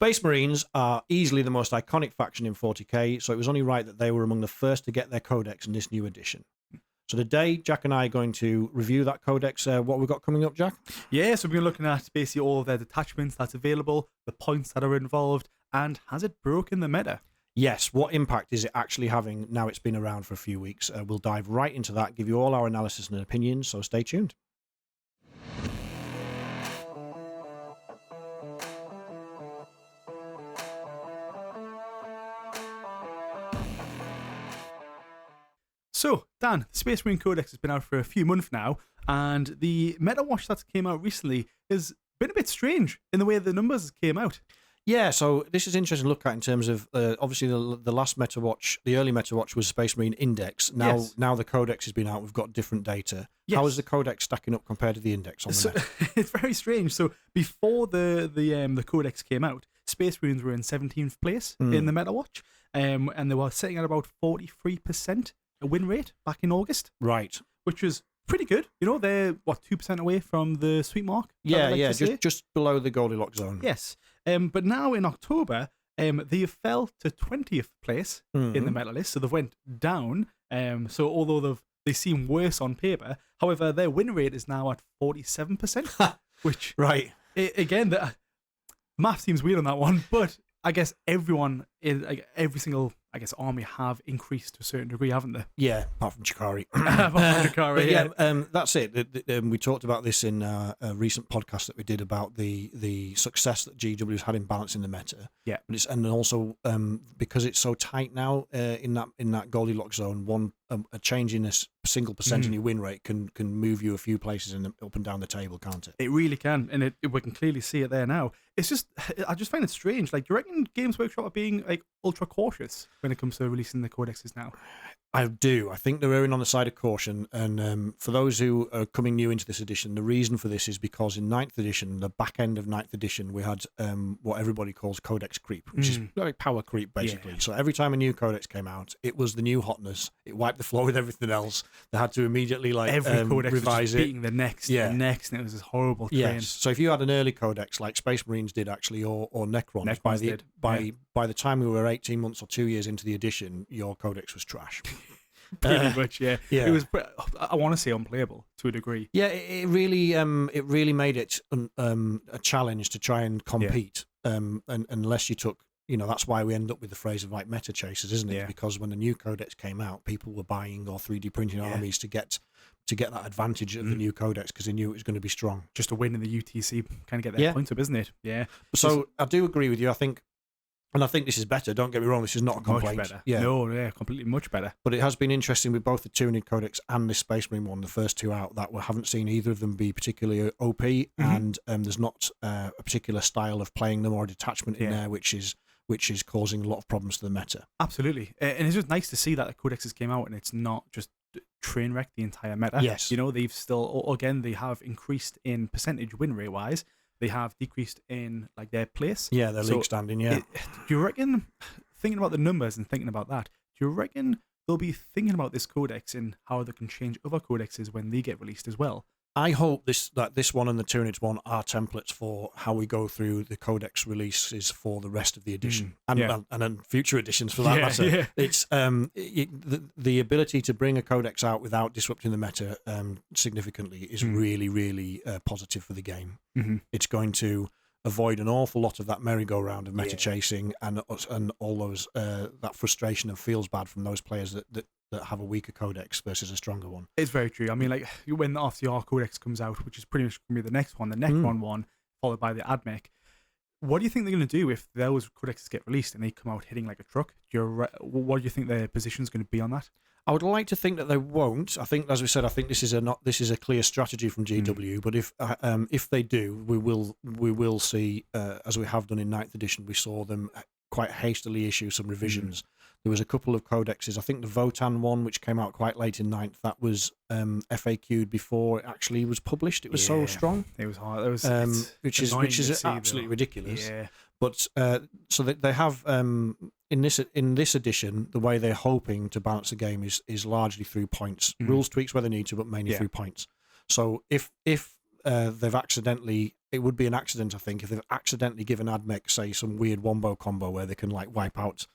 Space Marines are easily the most iconic faction in 40k, so it was only right that they were among the first to get their codex in this new edition. So today, Jack and I are going to review that codex. What we've got coming up, Jack? Yeah, so we're looking at basically all of their detachments that's available, the points that are involved, and has it broken the meta? Yes, what impact is it actually having now it's been around for a few weeks? We'll dive right into that, give you all our analysis and opinions, so stay tuned. So, Dan, the Space Marine Codex has been out for a few months now, and the meta watch that came out recently has been a bit strange in the way the numbers came out. Yeah, so this is interesting to look at in terms of, obviously, the last meta watch, the early meta watch was Space Marine Index. Now the Codex has been out, we've got different data. Yes. How is the Codex stacking up compared to the Index on the net? It's very strange. So, before the Codex came out, Space Marines were in 17th place in the meta watch, and they were sitting at about 43% a win rate back in August. Right. Which was pretty good. You know, they're, 2% away from the sweet mark? Yeah, just below the Goldilocks zone. Yes. But now in October, they fell to 20th place in the meta list, so they've went down. So although they seem worse on paper, however, their win rate is now at 47%, which, right. Again, the math seems weird on that one, but I guess everyone, every single, army have increased to a certain degree, haven't they? Yeah, apart from Chikari. That's it. We talked about this in a recent podcast that we did about the success that GW's had in balancing the meta. Yeah, and also because it's so tight now in that Goldilocks zone, a change in a single percent in your win rate can move you a few places up and down the table, can't it? It really can, and we can clearly see it there now. It's just, I just find it strange. Like, do you reckon Games Workshop are being ultra cautious when it comes to releasing the codexes now? I do. I think they're erring on the side of caution. And for those who are coming new into this edition, the reason for this is because in 9th edition, the back end of 9th edition, we had what everybody calls codex creep, which is like power creep, basically. Yeah. So every time a new codex came out, it was the new hotness. It wiped the floor with everything else. They had to immediately every codex revise was just beating the next, the next, and it was this horrible train. Yes. So if you had an early codex like Space Marines did actually, or Necrons by the time we were 18 months or 2 years into the edition, your codex was trash. Pretty much, yeah. It was, I want to say, unplayable to a degree. Yeah, it really made it a challenge to try and compete. And unless you took, that's why we end up with the phrase of like meta chasers, isn't it? Yeah. Because when the new codex came out, people were buying or 3D printing armies to get that advantage of the new codex because they knew it was going to be strong. Just to win in the UTC, kind of get their points up, isn't it? Yeah. So I do agree with you. I think this is better. Don't get me wrong. This is not a complaint. Much better. Yeah. No, completely much better. But it has been interesting with both the Tyranid Codex and this Space Marine one, the first two out, that we haven't seen either of them be particularly OP, and there's not a particular style of playing them or a detachment in there, which is causing a lot of problems to the meta. Absolutely. And it's just nice to see that the codexes came out and it's not just train wreck the entire meta. Yes. They've still, again, they have increased in percentage win rate wise. They have decreased in their place. Yeah, their league standing, yeah. Do you reckon, thinking about the numbers and thinking about that, do you reckon they'll be thinking about this codex and how they can change other codexes when they get released as well? I hope that this one and the Tyranids one are templates for how we go through the codex releases for the rest of the edition and future editions for that matter. Yeah. It's the ability to bring a codex out without disrupting the meta significantly is really, really positive for the game. It's going to avoid an awful lot of that merry-go-round of meta chasing and all those that frustration and feels bad from those players that have a weaker codex versus a stronger one. It's very true. I mean, when the RCR codex comes out, which is pretty much going to be the next one, the Necron one, followed by the AdMech, what do you think they're going to do if those codexes get released and they come out hitting like a truck? What do you think their position is going to be on that? I would like to think that they won't. I think, as we said, this is a clear strategy from GW. But if they do, we will see, as we have done in 9th edition, we saw them quite hastily issue some revisions. There was a couple of codexes. I think the Votan one, which came out quite late in 9th, that was FAQ'd before it actually was published. It was so strong. It was hard. It was, which is absolutely ridiculous. Yeah. But so they have in this edition, the way they're hoping to balance the game is largely through points. Rules tweaks where they need to, but mainly through points. So if they've accidentally, it would be an accident, I think, if they've accidentally given Admech, say, some weird wombo combo where they can like wipe out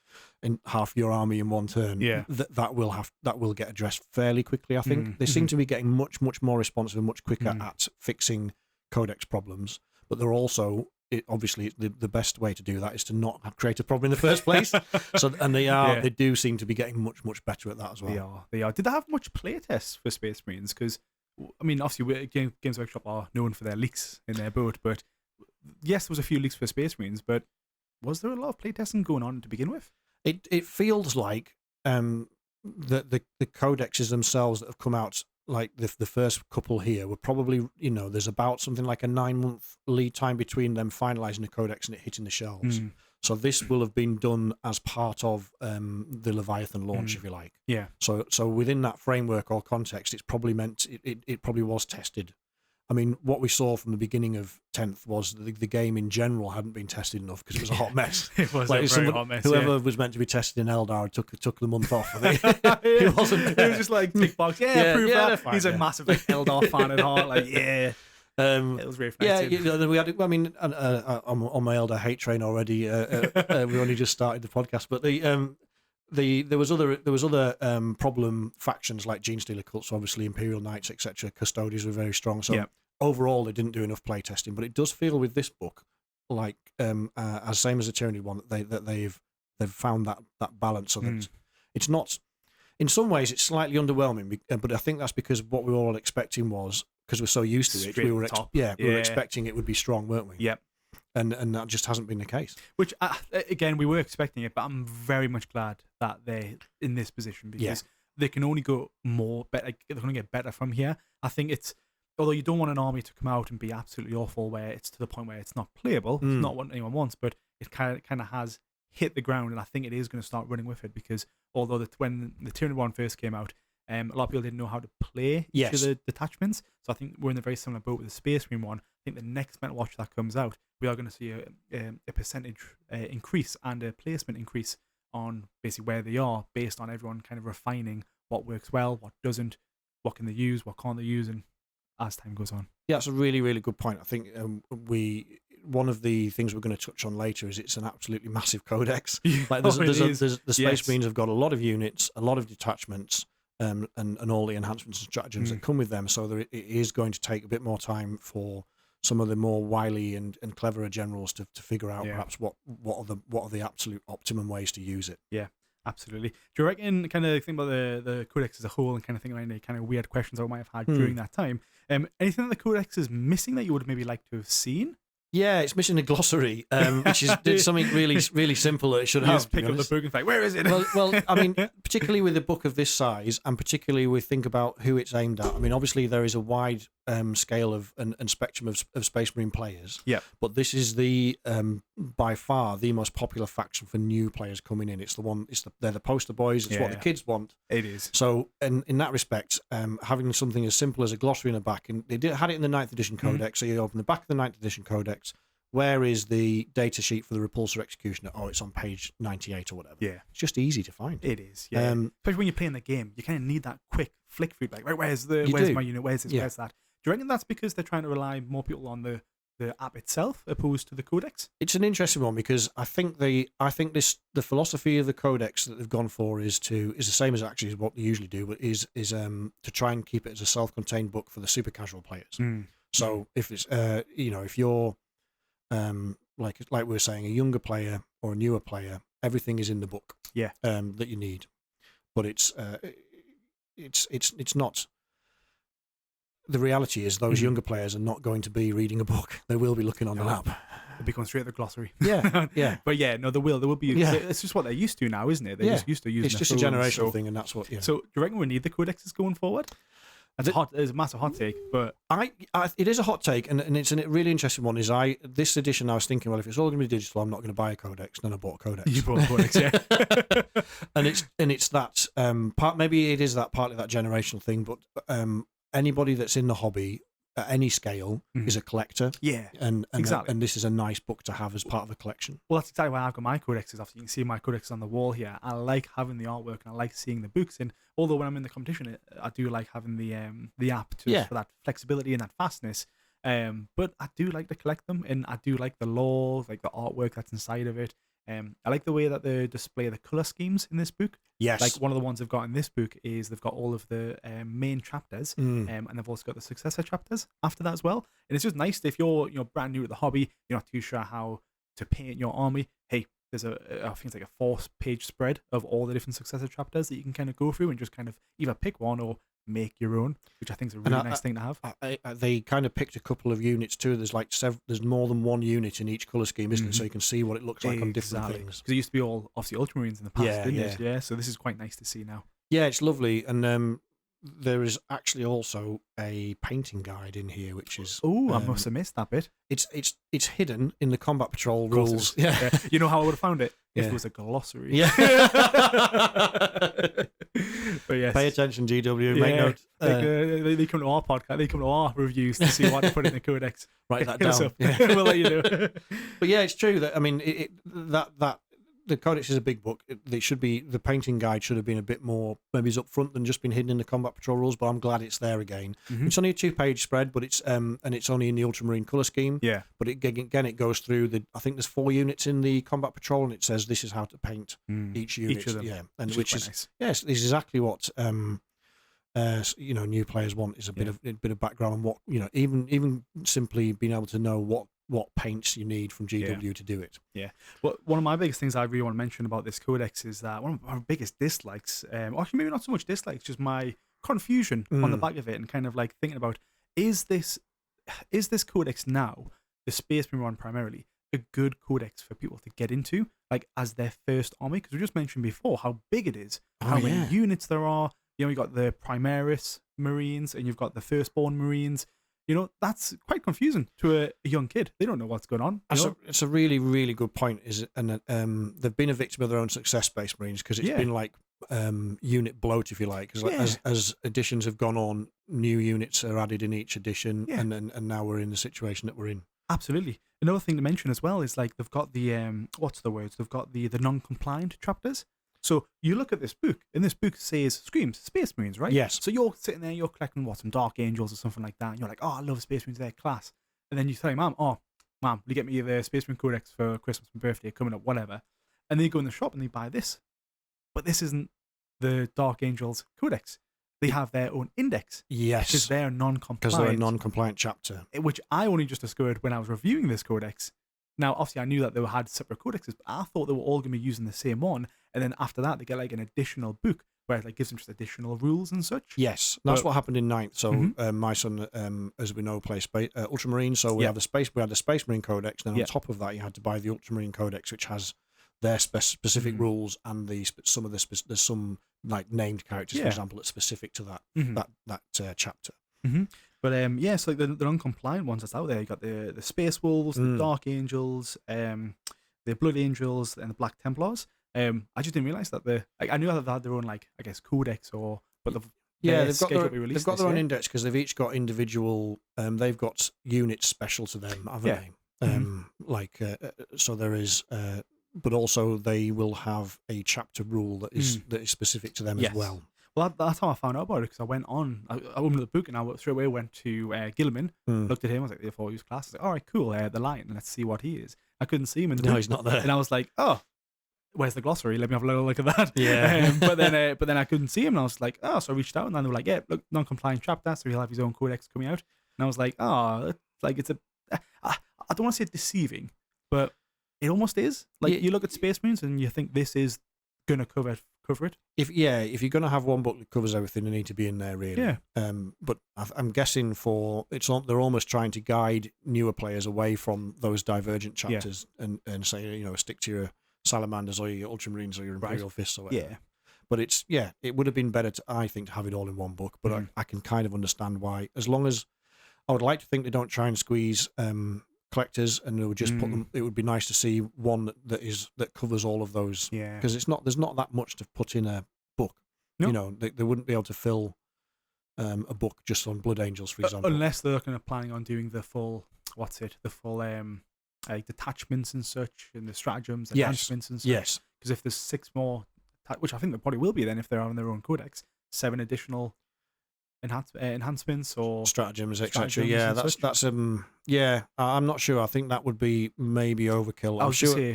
in half your army in one turn. Yeah. That will get addressed fairly quickly, I think. They seem to be getting much more responsive and much quicker at fixing Codex problems, but they're also, obviously the best way to do that is to not create a problem in the first place. They do seem to be getting much better at that as well. They are. Did they have much playtests for Space Marines? Because I mean, obviously, Games Workshop are known for their leaks in their boat, but yes, there was a few leaks for Space Marines, but was there a lot of playtesting going on to begin with? It feels like the codexes themselves that have come out, like the first couple here, were probably, there's about something like a 9-month lead time between them finalising the codex and it hitting the shelves. So this will have been done as part of the Leviathan launch, if you like. Yeah. So within that framework or context, it's probably meant it probably was tested. I mean, what we saw from the beginning of 10th was the game in general hadn't been tested enough because it was a hot mess. It was a very hot mess. Whoever was meant to be tested in Eldar took the month off. It wasn't. It was just like tick box. Prove that. Fine, He's a massive Eldar fan at heart. Like, it was very fascinating. We had. I mean, on my Eldar hate train already. We only just started the podcast, but there was other problem factions like Genestealer cults, obviously Imperial Knights, etc. Custodians were very strong. So overall, they didn't do enough playtesting. But it does feel with this book like as same as the Tyranny one that they've found that balance. So that it's not. In some ways, it's slightly underwhelming, but I think that's because what we were all expecting was, because we're so used to it, we were expecting it would be strong, weren't we? Yep. And that just hasn't been the case. Which, again, we were expecting it, but I'm very much glad that they're in this position because they can only go better. They're going to get better from here. I think it's, although you don't want an army to come out and be absolutely awful where it's to the point where it's not playable, it's not what anyone wants, but it kind of has hit the ground, and I think it is going to start running with it because although when the Tyranny one first came out, a lot of people didn't know how to play each of the detachments. So I think we're in a very similar boat with the Space Marine one. I think the next Metal Watch that comes out, we are going to see a percentage increase and a placement increase on basically where they are, based on everyone kind of refining what works well, what doesn't, what can they use, what can't they use, and as time goes on. Yeah, that's a really, really good point. I think one of the things we're going to touch on later is it's an absolutely massive codex. Like the Space Marines have got a lot of units, a lot of detachments, and all the enhancements and stratagems that come with them. So it is going to take a bit more time for some of the more wily and cleverer generals to figure out perhaps what are the absolute optimum ways to use it. Yeah, absolutely. Do you reckon, kind of think about the codex as a whole and kind of think about any kind of weird questions I might have had during that time? Anything that the codex is missing that you would maybe like to have seen? Yeah, it's missing a glossary, which did something really simple that it should have. Just pick up the book and think, where is it? Well, I mean, particularly with a book of this size, and particularly with think about who it's aimed at. I mean, obviously there is a wide scale of and spectrum of Space Marine players. Yeah. But this is the by far the most popular faction for new players coming in. It's the one. They're the poster boys. It's what the kids want. It is. So, in that respect, having something as simple as a glossary in the back, and they had it in the 9th edition codex. So you open the back of the 9th edition codex. Where is the data sheet for the Repulsor Executioner? Oh, it's on page 98 or whatever. Yeah. It's just easy to find. It is, yeah. Especially when you're playing the game, you kind of need that quick flick through, like, right, where's my unit, where's this, where's that? Do you reckon that's because they're trying to rely more people on the app itself opposed to the codex? It's an interesting one because I think the philosophy of the codex that they've gone for is the same as actually what they usually do, but is to try and keep it as a self-contained book for the super casual players. So if it's if you're like we were saying, a younger player or a newer player, everything is in the book. Yeah. That you need, but it's not. The reality is those younger players are not going to be reading a book. They will be looking on an app. They'll be going straight to the glossary. Yeah, yeah. But yeah, no, there will be. Yeah. It's just what they're used to now, isn't it? They're just used to using. It's just a generational thing, and that's what. Yeah. So, do you reckon we need the codexes going forward? It's a massive hot take, but it is a hot take, and it's a really interesting one. This edition, I was thinking, well, if it's all going to be digital, I'm not going to buy a codex. Then I bought a codex. You bought a codex, yeah. and it's that part. Maybe it is that partly that generational thing, but anybody that's in the hobby at any scale is a collector. Yeah, and exactly. And this is a nice book to have as part of a collection. Well, that's exactly why I've got my codexes. Obviously, you can see my codexes on the wall here. I like having the artwork and I like seeing the books. And although when I'm in the competition, I do like having the app for that flexibility and that fastness. But I do like to collect them, and I do like the lore, like the artwork that's inside of it. I like the way that they display the color schemes in this book. Yes. Like one of the ones they've got in this book is they've got all of the main chapters, and they've also got the successor chapters after that as well. And it's just nice if you're brand new to the hobby, you're not too sure how to paint your army. Hey, there's I think it's like a 4-page spread of all the different successor chapters that you can kind of go through and just kind of either pick one or make your own, which I think is a really nice thing to have. They kind of picked a couple of units too. There's like there's more than one unit in each color scheme, isn't it? So you can see what it looks like on different things. Because it used to be all obviously Ultramarines in the past, didn't it? Yeah. So this is quite nice to see now. Yeah, it's lovely, and there is actually also a painting guide in here, which is I must have missed that bit. It's hidden in the combat patrol rules. Yeah. You know how I would have found it if it was a glossary. Yeah. But yes, pay attention, GW. Make note. They come to our podcast. They come to our reviews to see what to put in the codex. Write that down. We'll let you know. But yeah, it's true that that the codex is a big book. The painting guide should have been a bit more, maybe it's up front than just been hidden in the combat patrol rules. But I'm glad it's there again. It's only a 2-page spread, but it's and it's only in the Ultramarine color scheme. Yeah. But it goes through I think there's 4 units in the combat patrol, and it says this is how to paint each unit. Each of them. Yeah, and which is nice. Yes, this is exactly what new players want, is a bit of background on what, even simply being able to know what paints you need from GW to do it. Yeah. Well, one of my biggest things I really want to mention about this codex is that one of my biggest dislikes, actually maybe not so much dislikes, just my confusion on the back of it, and kind of like thinking about, is this codex now, the Space Marine one primarily, a good codex for people to get into, like as their first army? Because we just mentioned before how big it is, how many units there are. You've got the Primaris Marines, and you've got the Firstborn Marines. That's quite confusing to a young kid. They don't know what's going on. It's a really, really good point. And they've been a victim of their own success-based Marines, because it's been like unit bloat, if you like. As editions have gone on, new units are added in each edition, and now we're in the situation that we're in. Absolutely. Another thing to mention as well is like they've got the They've got the non-compliant chapters. So you look at this book, and this book screams Space Marines, right? Yes. So you're sitting there, you're collecting some Dark Angels or something like that, and you're like, oh, I love Space Marines, they're class. And then you tell your mum, oh, Mum, will you get me the Space Marine Codex for Christmas and birthday coming up, whatever. And then you go in the shop and they buy this. But this isn't the Dark Angels Codex. They have their own index. Yes. Because they're non-compliant. Because they're a non-compliant chapter. Which I only just discovered when I was reviewing this codex. Now, obviously, I knew that they had separate codexes, but I thought they were all going to be using the same one. And then after that, they get like an additional book where it like gives them just additional rules and such. Yes, that's what happened in 9th. So my son, as we know, plays Ultramarine. So we had the Space Marine Codex. Then on top of that, you had to buy the Ultramarine Codex, which has their specific rules and there's some like named characters, for example, that's specific to that chapter. But so like the non-compliant ones that's out there, you got the Space Wolves, the Dark Angels, the Blood Angels, and the Black Templars. I just didn't realize that I knew that they had their own like codex they've got their own index, because they've each got individual. They've got units special to them, haven't they? So there is. But also they will have a chapter rule that is specific to them as well. Well, that's how I found out about it, because I went on, I opened the book and I straight away went to Gilliman, looked at him, I was like, therefore use class. I was like, all right, cool, the Lion, let's see what he is. I couldn't see him in the book. No, he's not there. And I was like, oh, where's the glossary? Let me have a little look at that. Yeah. But then I couldn't see him, and I was like, oh, so I reached out, and then they were like, yeah, look, non-compliant chapter, so he'll have his own codex coming out. And I was like, oh, I don't want to say deceiving, but it almost is. Like, you look at Space Marines and you think this is going to cover it. If you're going to have one book that covers everything, they need to be in there, really. Yeah. But I'm guessing they're almost trying to guide newer players away from those divergent chapters and say, stick to your Salamanders or your Ultramarines or your Imperial Fists or whatever. Yeah. But it would have been better, I think, to have it all in one book. But I can kind of understand why. As long as I would like to think they don't try and squeeze collectors, and they would just put them. It would be nice to see one that covers all of those. Yeah. Because there's not that much to put in a book. No. They wouldn't be able to fill a book just on Blood Angels, for example, unless they're kind of planning on doing the full like detachments and such, and the stratagems, enhancements and such. Yes. Because if there's 6 more, which I think there probably will be then if they're on their own codex, 7 additional enhancements or stratagems, etc. Yeah, that's I'm not sure. I think that would be maybe overkill.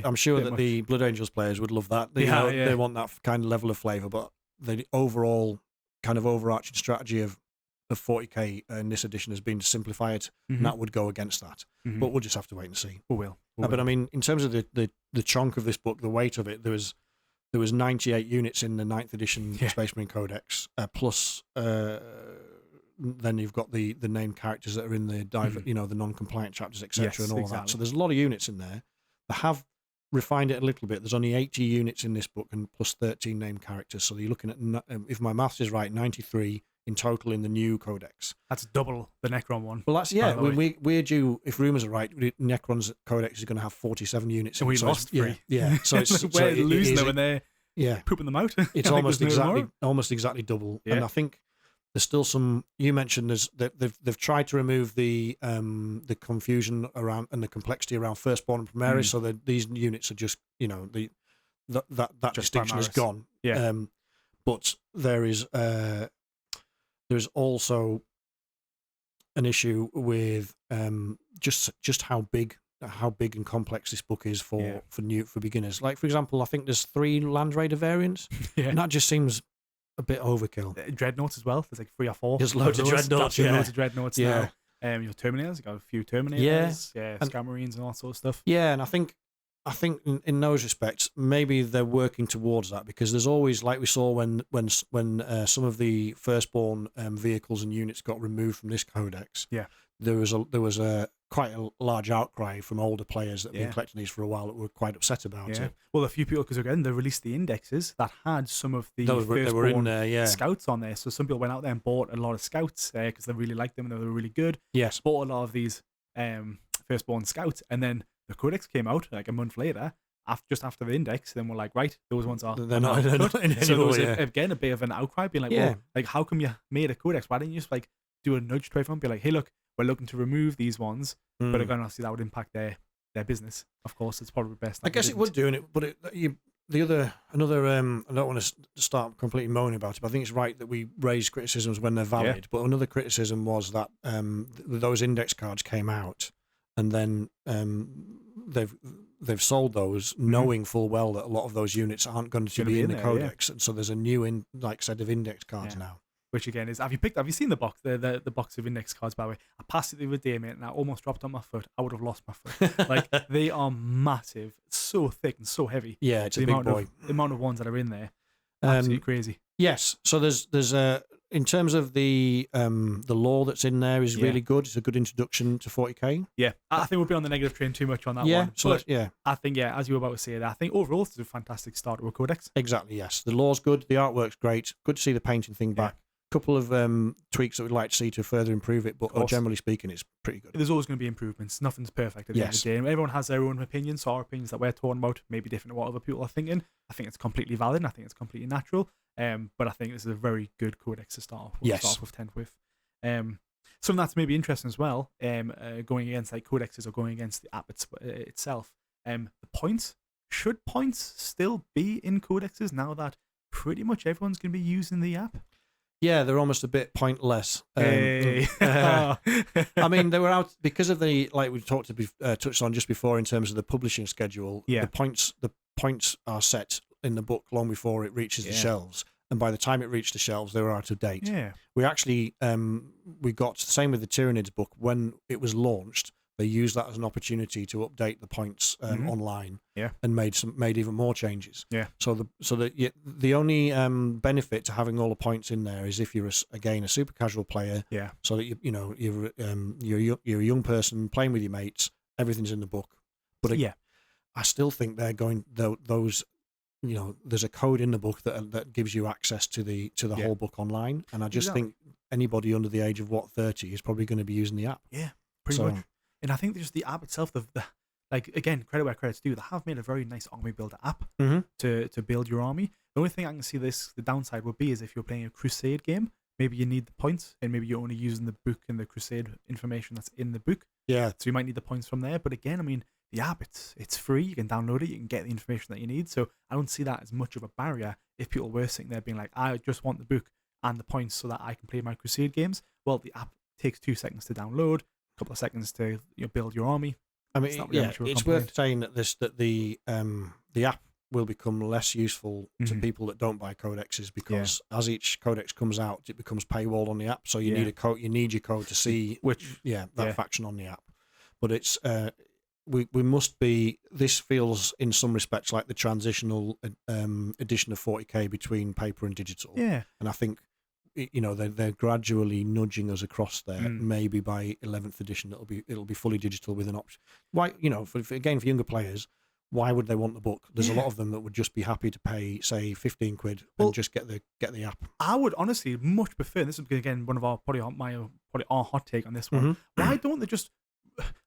I'm sure that the Blood Angels players would love that. They want that kind of level of flavour, but the overall kind of overarching strategy of 40k in this edition has been to simplify it, and that would go against that. But we'll just have to wait and see. We will. But I mean, in terms of the chunk of this book, the weight of it, there was 98 units in the 9th edition Space Marine Codex, plus then you've got the named characters that are in the the non-compliant chapters, etc., and all that. So there's a lot of units in there. They have refined it a little bit. There's only 80 units in this book and plus 13 named characters. So you're looking at, if my maths is right, 93 in total in the new codex. That's double the Necron one. Well, that's we're due. If rumours are right, Necron's codex is going to have 47 units. And we lost 3. Yeah. So it's we're losing them when they're pooping them out. It's almost exactly double. Yeah. And I think there's still some. You mentioned they've tried to remove the confusion around and the complexity around Firstborn and Primaris, so that these units are just that distinction is gone. Yeah. But there's also an issue with just how big and complex this book is for beginners. Like, for example, I think there's 3 Land Raider variants, and that just seems a bit overkill. Dreadnoughts as well. There's like 3 or 4. There's loads of dreadnoughts. Loads of dreadnoughts now. Your Terminators, you got a few Terminators. Yeah. And Scout Marines and all sorts of stuff. Yeah, and I think in those respects, maybe they're working towards that, because there's always, like we saw when some of the Firstborn vehicles and units got removed from this codex. Yeah, there was a quite a large outcry from older players that have been collecting these for a while that were quite upset about it. Well, a few people, because again they released the indexes that had some of the Firstborn scouts on there, so some people went out there and bought a lot of scouts because they really liked them and they were really good. Yes, bought a lot of these Firstborn scouts, and then the codex came out like a month later, just after the index. Then we're like, right, those ones are they're not in anymore. So there was again a bit of an outcry, being like, well, like, how come you made a codex? Why didn't you just like do a nudge to everyone, be like, hey, look, we're looking to remove these ones, but again, obviously that would impact their business. Of course, it's probably best. I guess it would do it, but another I don't want to start completely moaning about it, but I think it's right that we raise criticisms when they're valid. Yeah. But another criticism was that those index cards came out, and then they've sold those, knowing full well that a lot of those units aren't going to be in the codex, and so there's a new set of index cards now. Which again is, have you seen the box, the box of index cards, by the way? I passed it the other day, mate, and I almost dropped on my foot. I would have lost my foot. Like, they are massive, so thick and so heavy. Yeah, it's a big boy. The amount of ones that are in there, absolutely crazy. Yes, so there's in terms of the lore that's in there is really good. It's a good introduction to 40k. Yeah, I think we'll be on the negative train too much on that one. So I think, as you were about to say, I think overall it's a fantastic start to a codex. Exactly, yes. The lore's good, the artwork's great. Good to see the painting thing back. Couple of tweaks that we'd like to see to further improve it, but generally speaking, it's pretty good. There's always going to be improvements. Nothing's perfect at the end of the day. Everyone has their own opinions, so our opinions that we're talking about may be different to what other people are thinking. I think it's completely valid, and I think it's completely natural. But I think this is a very good codex to start off with. Start with 10th with. Something that's maybe interesting as well, going against like codexes or going against the app itself. The points, should points still be in codexes now that pretty much everyone's going to be using the app? Yeah, they're almost a bit pointless. I mean, they were out because of the, like we touched on just before, in terms of the publishing schedule. Yeah. The points are set in the book long before it reaches the shelves, and by the time it reached the shelves, they were out of date. Yeah. We actually we got the same with the Tyranids book when it was launched. They used that as an opportunity to update the points online, and made even more changes. Yeah. So the only benefit to having all the points in there is if you're a super casual player. Yeah. So that you're a young person playing with your mates. Everything's in the book. But I still think they're going those. There's a code in the book that gives you access to the whole book online, and I just think anybody under the age of 30 is probably going to be using the app. Yeah, pretty much. And I think just the app itself, again, credit where credit's due, they have made a very nice army builder app to build your army. The only thing I can see the downside would be is if you're playing a Crusade game, maybe you need the points, and maybe you're only using the book and the Crusade information that's in the book. Yeah. So you might need the points from there. But again, I mean, the app, it's free. You can download it. You can get the information that you need. So I don't see that as much of a barrier if people were sitting there being like, I just want the book. and the points so that I can play my Crusade games. Well, the app takes 2 seconds to download, a couple of seconds to build your army. I mean, it's worth saying that the app will become less useful to people that don't buy codexes, because as each codex comes out, it becomes paywalled on the app. So you need a code. You need your code to see that faction on the app. But it's we must be. This feels in some respects like the transitional edition of 40k between paper and digital. Yeah, and I think they're gradually nudging us across there. Maybe by 11th edition it'll be fully digital with an option. Why for younger players, why would they want the book? There's a lot of them that would just be happy to pay, say, 15 quid and just get the app. I would honestly much prefer, this is again one of our probably our hot take on this one. Why don't they just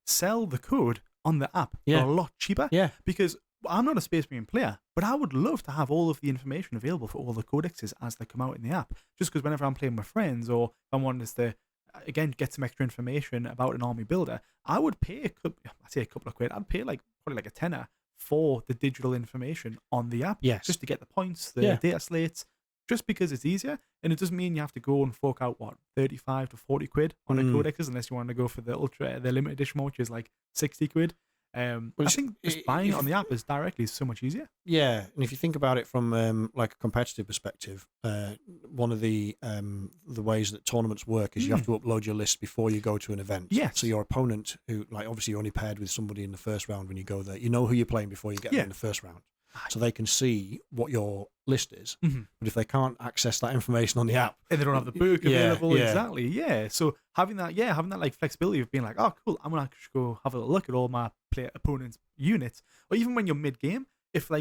sell the code on the app for a lot cheaper? Yeah, because I'm not a Space Marine player, but I would love to have all of the information available for all the codexes as they come out in the app. Just because whenever I'm playing with friends, or if I wanted to, again, get some extra information about an army builder, I would pay a couple of quid. I'd pay probably like a tenner for the digital information on the app. Yes. Just to get the points, the data slates, just because it's easier. And it doesn't mean you have to go and fork out, 35 to 40 quid on the codexes, unless you want to go for the limited edition one, which is like 60 quid. I think just buying it on the app is so much easier. Yeah, and if you think about it from like a competitive perspective, one of the ways that tournaments work is you have to upload your list before you go to an event. Yes. So your opponent, who obviously you're only paired with somebody in the first round when you go there, you know who you're playing before you get there in the first round. So they can see what your list is. But if they can't access that information on the app, and they don't have the book available, exactly. Yeah. So having that like flexibility of being like, oh cool, I'm gonna go have a look at all my opponent's units, or even when you're mid game, if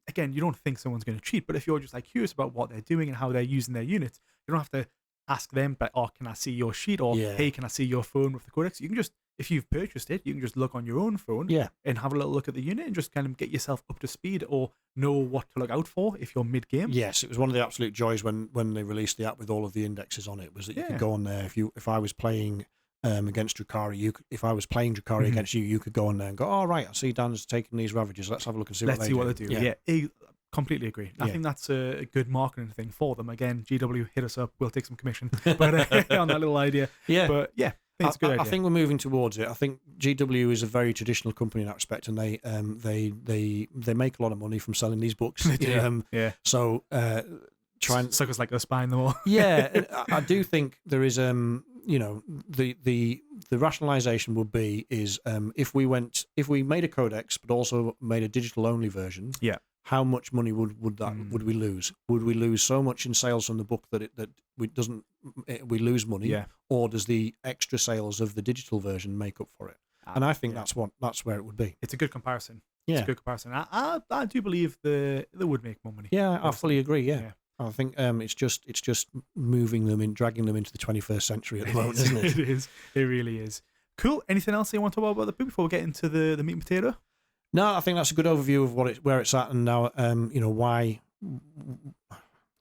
again, you don't think someone's gonna cheat, but if you're just curious about what they're doing and how they're using their units, you don't have to ask them, but can I see your sheet, or hey, can I see your phone with the codex? You can just, if you've purchased it, you can just look on your own phone and have a little look at the unit and just kind of get yourself up to speed or know what to look out for if you're mid-game. Yes, it was one of the absolute joys when they released the app with all of the indexes on it, was that you could go on there. If I was playing against Drukhari, if I was playing Drukhari against you could go on there and go, oh, right, I see Dan's taking these Ravages. Let's have a look and see what they do. Yeah. Completely agree. I think that's a good marketing thing for them. Again, GW, hit us up. We'll take some commission but on that little idea. Yeah. But I think it's a good idea. I think we're moving towards it. I think GW is a very traditional company in that respect, and they make a lot of money from selling these books. They do. So try and suckers like us buying them all. I do think there is the rationalization would be if we made a codex but also made a digital only version. Yeah. How much money would we lose? Would we lose so much in sales from the book that we lose money? Yeah. Or does the extra sales of the digital version make up for it? And I think that's where it would be. It's a good comparison. Yeah. It's a good comparison. I do believe they would make more money. Yeah, I fully agree. Yeah. I think it's just moving them dragging them into the 21st century at the moment, isn't it? It is. It really is. Cool. Anything else you want to talk about the book before we get into the meat and potato? No, I think that's a good overview of where it's at, and now why.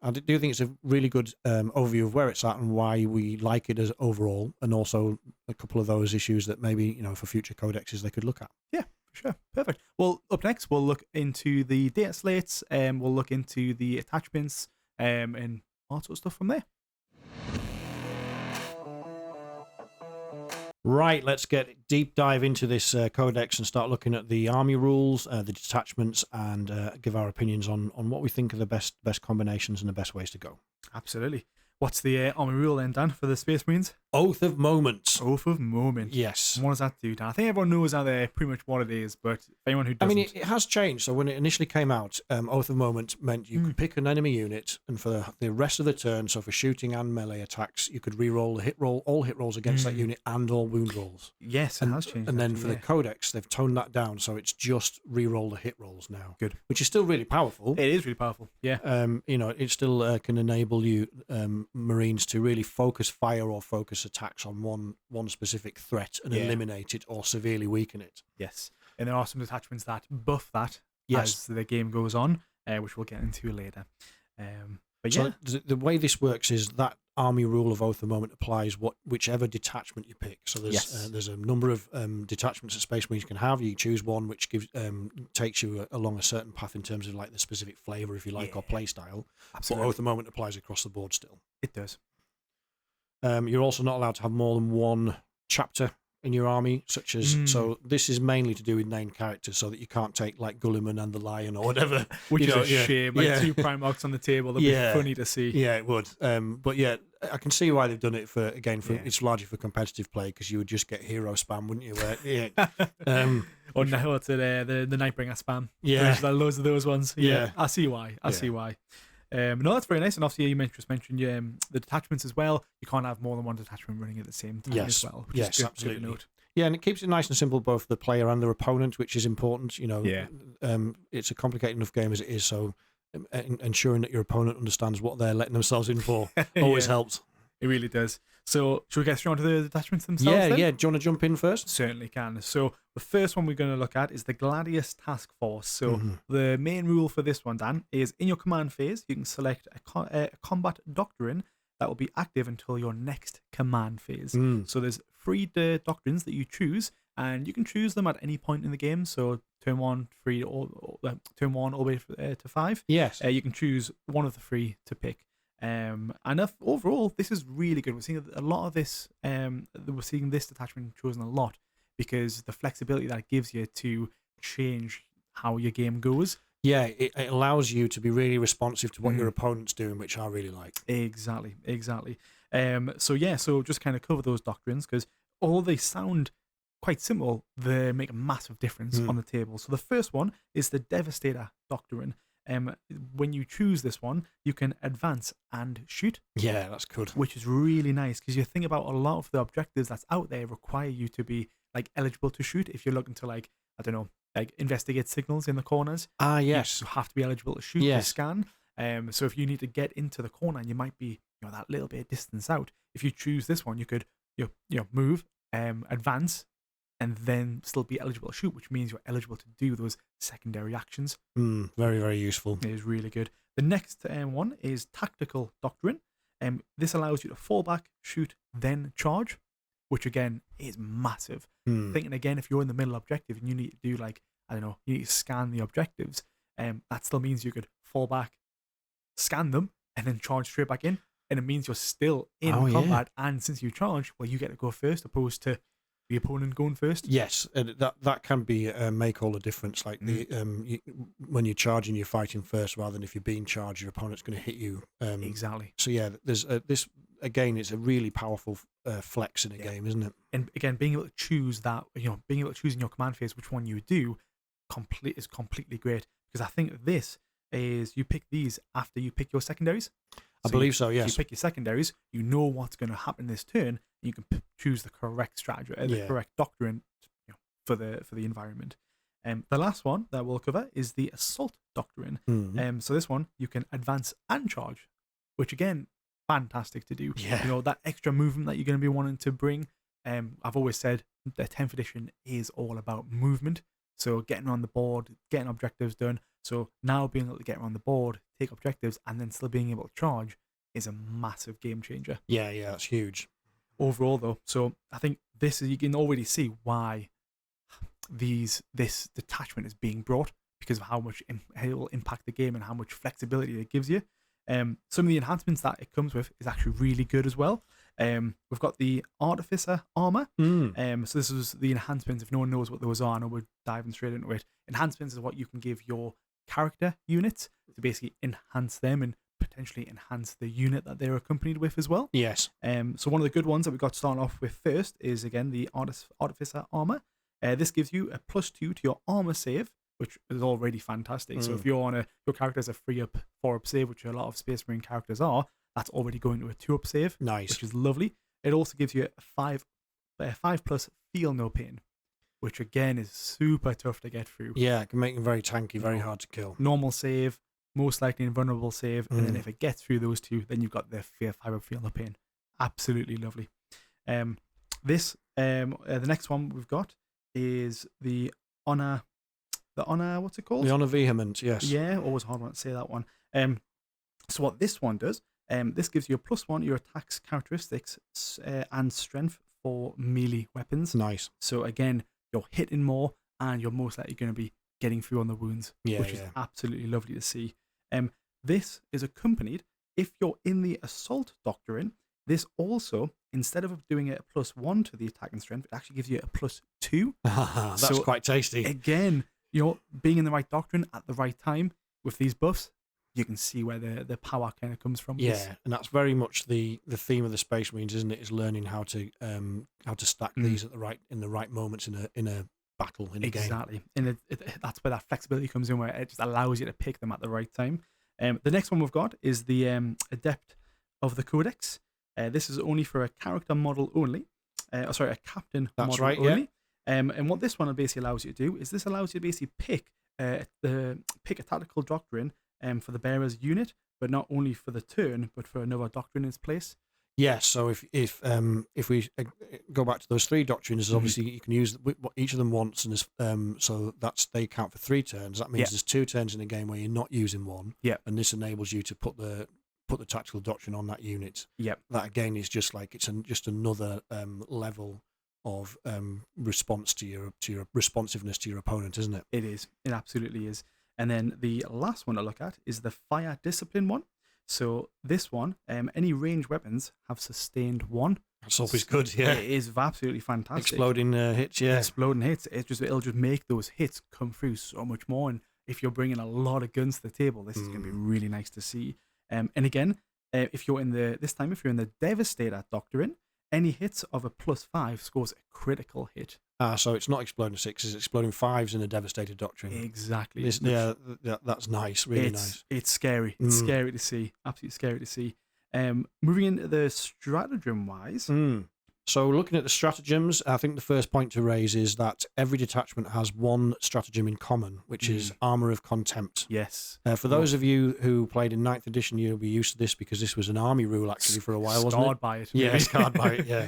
I do think it's a really good overview of where it's at and why we like it as overall, and also a couple of those issues that maybe for future codexes they could look at. Yeah, for sure, perfect. Well, up next we'll look into the data slates, and we'll look into the attachments, and all sorts of stuff from there. Right, let's get deep dive into this codex and start looking at the army rules, the detachments, and give our opinions on what we think are the best combinations and the best ways to go. Absolutely. What's the army rule then, Dan, for the Space Marines? Oath of Moment. Oath of Moment. Yes. What does that do, Dan? I think everyone knows out there pretty much what it is, but anyone who doesn't... it has changed. So when it initially came out, Oath of Moment meant you could pick an enemy unit, and for the rest of the turn, so for shooting and melee attacks, you could re-roll all hit rolls against that unit and all wound rolls. Yes, it has changed. And then for the Codex, they've toned that down, so it's just re-roll the hit rolls now. Good. Which is still really powerful. It is really powerful, yeah. It still can enable you, Marines, to really focus fire or focus attacks on one specific threat and eliminate it or severely weaken it. Yes, and there are some detachments that buff that as the game goes on, which we'll get into later. But so the way this works is that army rule of oath the moment applies whichever detachment you pick. So there's a number of detachments that Space Marines can have. You choose one which gives takes you along a certain path in terms of like the specific flavour, if you like, or play style. Absolutely. But oath the moment applies across the board still. It does. You're also not allowed to have more than one chapter in your army, such as so this is mainly to do with named characters, so that you can't take like Gulliman and the Lion or whatever, which is a shame. Like 2 Primarchs on the table, that'd be funny to see. Yeah, it would. But yeah, I can see why they've done it for it's largely for competitive play, because you would just get hero spam, wouldn't you? Or no, it's the Nightbringer spam. Yeah, there's loads of those ones. Yeah, I see why. I see why. No, that's very nice. And obviously, you mentioned the detachments as well. You can't have more than one detachment running at the same time as well. Which is good, absolutely. Good to note. Yeah, and it keeps it nice and simple, both for the player and their opponent, which is important. It's a complicated enough game as it is, so ensuring that your opponent understands what they're letting themselves in for always helps. It really does. So, should we get straight on to the detachments themselves? Yeah. Do you want to jump in first? Certainly can. So, the first one we're going to look at is the Gladius Task Force. So, the main rule for this one, Dan, is in your command phase, you can select a combat doctrine that will be active until your next command phase. So, there's 3 doctrines that you choose, and you can choose them at any point in the game. So, turn 1, 3, or turn 1 all the way to 5. Yes. You can choose one of the 3 to pick. And overall, this is really good. We're seeing a lot of this. We're seeing this detachment chosen a lot because the flexibility that it gives you to change how your game goes. Yeah, it allows you to be really responsive to what your opponent's doing, which I really like. Exactly. So just kind of cover those doctrines, because although they sound quite simple, they make a massive difference on the table. So the first one is the Devastator Doctrine. When you choose this one, you can advance and shoot. Yeah, that's good. Which is really nice, because you think about a lot of the objectives that's out there require you to be like eligible to shoot. If you're looking to like investigate signals in the corners. Yes. You have to be eligible to shoot to scan. So if you need to get into the corner and you might be that little bit of distance out, if you choose this one, you could move, advance, and then still be eligible to shoot, which means you're eligible to do those secondary actions. Very, very useful. It is really good. The next one is Tactical Doctrine. This allows you to fall back, shoot, then charge, which again is massive. Thinking again, if you're in the middle objective and you need to do you need to scan the objectives, that still means you could fall back, scan them, and then charge straight back in. And it means you're still in combat. Yeah. And since you charge, you get to go first opposed to the opponent going first. Yes, that can be make all the difference. Like when you're charging, you're fighting first, rather than if you're being charged, your opponent's going to hit you. Exactly. So yeah, there's this again. It's a really powerful flex in a game, isn't it? And again, being able to choose that, being able to choose in your command phase which one you do, is completely great, because I think this is you pick these after you pick your secondaries. I believe so, yes. You pick your secondaries, you know what's going to happen this turn, and you can choose the correct strategy, the correct doctrine for the environment. The last one that we'll cover is the Assault Doctrine. So this one, you can advance and charge, which again, fantastic to do. Yeah. That extra movement that you're going to be wanting to bring. I've always said the 10th edition is all about movement. So getting on the board, getting objectives done. So now being able to get on the board, take objectives, and then still being able to charge is a massive game changer. Yeah, that's huge. Overall, though, so I think you can already see why this detachment is being brought, because of how much it will impact the game and how much flexibility it gives you. Some of the enhancements that it comes with is actually really good as well. We've got the Artificer Armor. So this is the enhancements. If no one knows what those are, I know we're diving straight into it. Enhancements is what you can give your character units to basically enhance them and potentially enhance the unit that they're accompanied with as well. Yes. So one of the good ones that we got started off with first is, again, the Artificer Armor. This gives you a +2 to your armor save, which is already fantastic. So if you're on your character has a 3-up, 4-up save, which a lot of Space Marine characters are, that's already going to a 2-up save. Nice. Which is lovely. It also gives you a 5+ Feel No Pain, which again is super tough to get through. Yeah, it can make them very tanky, very hard to kill. Normal save, most likely invulnerable save, and then if it gets through those two, then you've got the 5-up Feel No Pain. Absolutely lovely. The next one we've got is the Honor. What's it called? The Honor Vehement, yes. Yeah, always hard one to say that one. So what this one does, this gives you a +1 to your attacks characteristics and strength for melee weapons. Nice. So again, you're hitting more, and you're most likely going to be getting through on the wounds, which is absolutely lovely to see. This is accompanied, if you're in the assault doctrine, this also, instead of doing it a +1 to the attack and strength, it actually gives you a +2. That's quite tasty. Again, you're being in the right doctrine at the right time with these buffs. You can see where the power kind of comes from. Yeah, and that's very much the theme of the Space Marines, isn't it? Is learning how to stack these in the right moments in a battle, in a game. Exactly, and that's where that flexibility comes in, where it just allows you to pick them at the right time. The next one we've got is the Adept of the Codex. This is only for a character model only. A captain model only. Yeah. And what this one basically allows you to do is this allows you to basically pick a tactical doctrine for the bearer's unit, but not only for the turn, but for another doctrine in its place. Yes. So if we go back to those 3 doctrines, obviously you can use what each of them wants, and so they count for 3 turns. That means there's 2 turns in a game where you're not using one. Yeah. And this enables you to put the tactical doctrine on that unit. Yep. That again is just like just another level of response to your responsiveness to your opponent, isn't it? It is. It absolutely is. And then the last one to look at is the Fire Discipline one. So this one, any ranged weapons have sustained 1. That's always good. Yeah, it is absolutely fantastic. Exploding hits. Yeah, exploding hits. It'll just make those hits come through so much more. And if you're bringing a lot of guns to the table, this is going to be really nice to see. And again, if you're in the Devastator doctrine, any hits of a +5 scores a critical hit. So it's not exploding 6s, it's exploding 5s in the Devastator doctrine. Exactly. That's nice. Really nice. It's scary. It's scary to see. Absolutely scary to see. Moving into the stratagem wise. So looking at the stratagems, I think the first point to raise is that every detachment has 1 stratagem in common, which is Armour of Contempt. Yes. For those of you who played in 9th edition, you'll be used to this because this was an army rule actually for a while, wasn't it? Scarred by it. Yeah, scarred by it, yeah.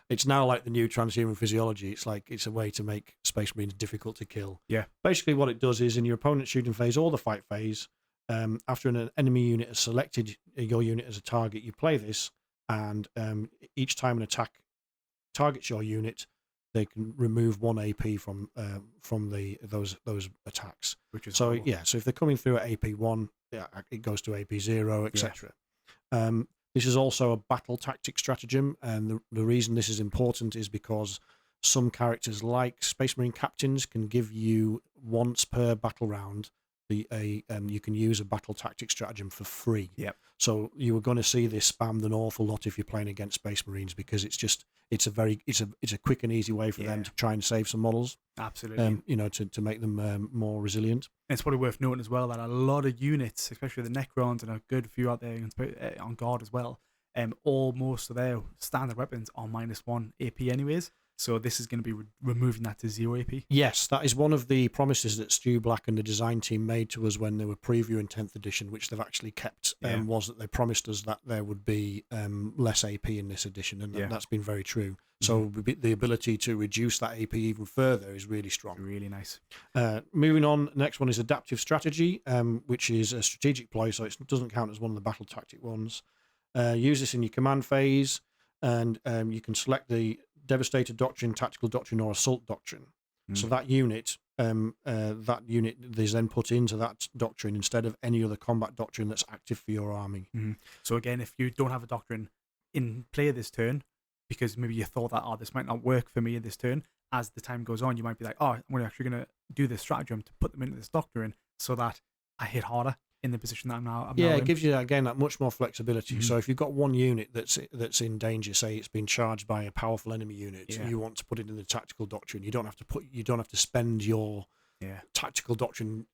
It's now like the new transhuman physiology. It's like it's a way to make Space Marines difficult to kill. Yeah. Basically what it does is in your opponent's shooting phase or the fight phase, after an enemy unit has selected your unit as a target, you play this, and each time an attack targets your unit, they can remove 1 AP from those attacks. Which is so cool. Yeah. So if they're coming through at AP 1, it goes to AP 0, etc. This is also a battle tactic stratagem, and the reason this is important is because some characters, like Space Marine captains, can give you once per battle round you can use a battle tactic stratagem for free. Yep. So you are going to see this spammed an awful lot if you're playing against Space Marines, because it's a quick and easy way for them to try and save some models. Absolutely. To make them more resilient. And it's probably worth noting as well that a lot of units, especially the Necrons and a good few out there on guard as well, most of their standard weapons are -1 AP anyways. So this is going to be removing that to 0 AP. Yes, that is one of the promises that Stu Black and the design team made to us when they were previewing 10th edition, which they've actually kept, was that they promised us that there would be less AP in this edition, and that's been very true. So the ability to reduce that AP even further is really strong. Really nice. Moving on, next one is Adaptive Strategy, which is a strategic ploy, so it doesn't count as one of the battle tactic ones. Use this in your command phase, and you can select the Devastator doctrine, tactical doctrine, or assault doctrine. So that unit is then put into that doctrine instead of any other combat doctrine that's active for your army. So again, if you don't have a doctrine in play this turn, because maybe you thought that, this might not work for me in this turn, as the time goes on, you might be like, I'm actually going to do this stratagem to put them into this doctrine so that I hit harder in the position that I'm now in. It gives you, again, that much more flexibility. So if you've got one unit that's in danger, say it's been charged by a powerful enemy unit, and you want to put it in the tactical doctrine, you don't have to spend your tactical doctrine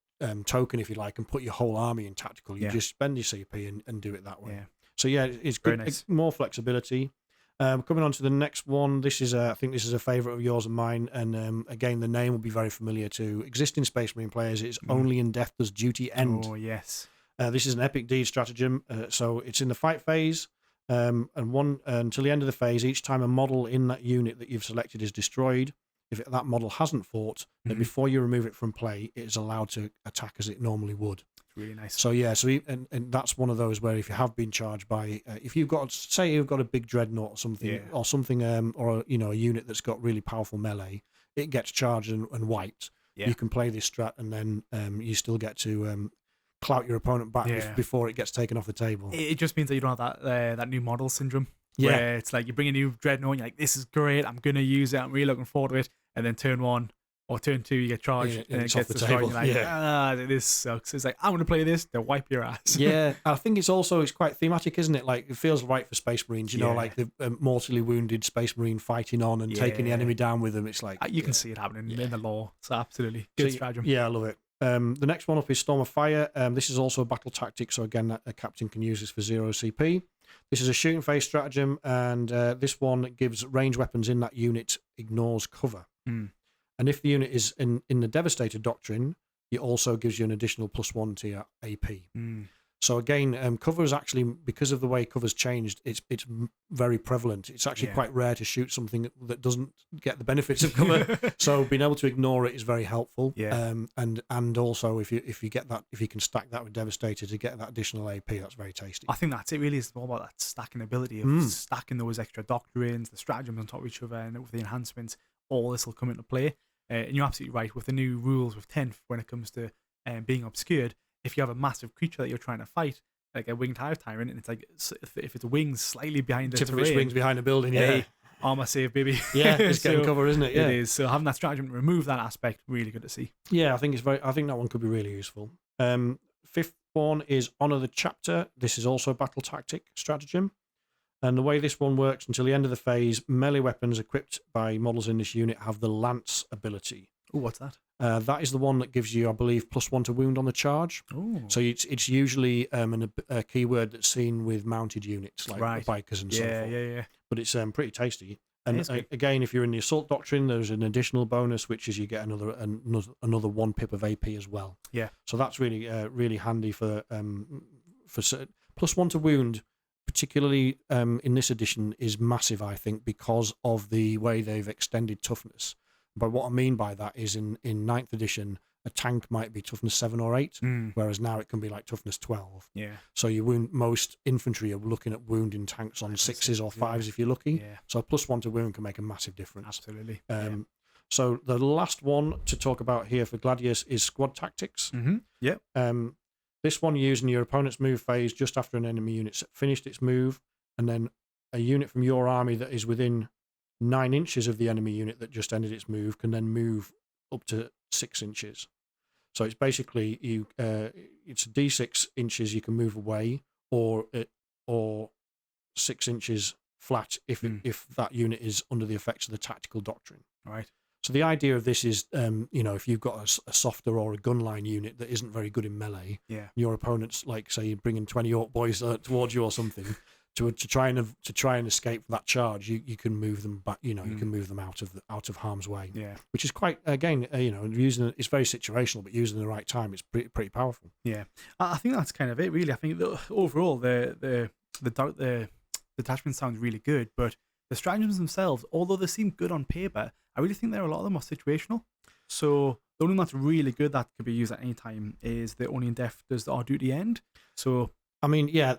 token, if you like, and put your whole army in tactical. You just spend your CP and do it that way. So it's good. Nice. More flexibility. Coming on to the next one, I think this is a favourite of yours and mine, and again, the name will be very familiar to existing Space Marine players. It's Only in Death Does Duty End. Oh, yes. This is an epic deed stratagem, so it's in the fight phase, and until the end of the phase, each time a model in that unit that you've selected is destroyed, if that model hasn't fought, then before you remove it from play, it is allowed to attack as it normally would. really nice. So and that's one of those where if you have been charged by, if you've got a big dreadnought or something, or a unit that's got really powerful melee, it gets charged and wiped. Yeah. You can play this strat, and then you still get to clout your opponent back before it gets taken off the table. It just means that you don't have that new model syndrome. Yeah, where it's like you bring a new dreadnought, and you're like, this is great, I'm gonna use it, I'm really looking forward to it, and then turn 1 or turn 2 you get charged and it gets destroyed. You're like, this sucks. It's like, I want to play this, they'll wipe your ass. Yeah, I think it's quite thematic, isn't it? Like, it feels right for Space Marines, you know, like the mortally wounded Space Marine fighting on and taking the enemy down with them. It's like you can see it happening in the lore. So absolutely good stratagem. Yeah, I love it. The next one up is Storm of Fire. This is also a battle tactic, so again, a captain can use this for 0 CP. This is a shooting phase stratagem, and this one gives range weapons in that unit ignores cover. And if the unit is in the Devastator Doctrine, it also gives you an additional +1 to your AP. So again, cover is actually, because of the way cover's changed, it's very prevalent. It's actually quite rare to shoot something that doesn't get the benefits of cover. So being able to ignore it is very helpful. Yeah. And also if you get that, if you can stack that with Devastator to get that additional AP, that's very tasty. I think that's it. Really is all about that stacking ability of stacking those extra doctrines, the stratagems on top of each other, and with the enhancements, all this will come into play. And you're absolutely right with the new rules with 10th when it comes to being obscured. If you have a massive creature that you're trying to fight, like a winged hive tyrant, and it's like, if its wings slightly behind the tip of its wings behind a building, armor save, baby. Yeah, it's getting cover, isn't it? Yeah, it is. So having that stratagem to remove that aspect, really good to see. Yeah, I think that one could be really useful. Fifth one is Honor the Chapter. This is also a battle tactic stratagem. And the way this one works, until the end of the phase, melee weapons equipped by models in this unit have the Lance ability. Oh, what's that? That is the one that gives you, I believe, +1 to wound on the charge. Ooh. So it's usually a keyword that's seen with mounted units like bikers and so forth. Yeah. But it's pretty tasty. And again, if you're in the Assault Doctrine, there's an additional bonus, which is you get another 1 pip of AP as well. Yeah. So that's really handy for +1 to wound. Particularly in this edition, is massive, I think, because of the way they've extended toughness. But what I mean by that is in 9th edition, a tank might be toughness 7 or 8, whereas now it can be like toughness 12. Yeah. So you wound, most infantry are looking at wounding tanks on 6s or 5s if you're lucky. Yeah. So +1 to wound can make a massive difference. Absolutely. So the last one to talk about here for Gladius is Squad Tactics. Yeah. This one using your opponent's move phase just after an enemy unit's finished its move, and then a unit from your army that is within 9 inches of the enemy unit that just ended its move can then move up to 6 inches. So it's basically it's D6 inches you can move away, or 6 inches flat if that unit is under the effects of the tactical doctrine. Right. So the idea of this is, if you've got a softer or a gunline unit that isn't very good in melee, your opponent's like, say, you're bringing 20 orc boys towards you or something, to try and escape that charge, you can move them back. You can move them out of harm's way. Yeah, which is quite, again, using it's very situational, but using the right time, it's pretty powerful. Yeah, I think that's kind of it, really. I think overall the detachment sounds really good, but the stratagems themselves, although they seem good on paper, I really think a lot of them are situational. So the only one that's really good that could be used at any time is the Only in Death Does Our Duty End. So I mean, yeah,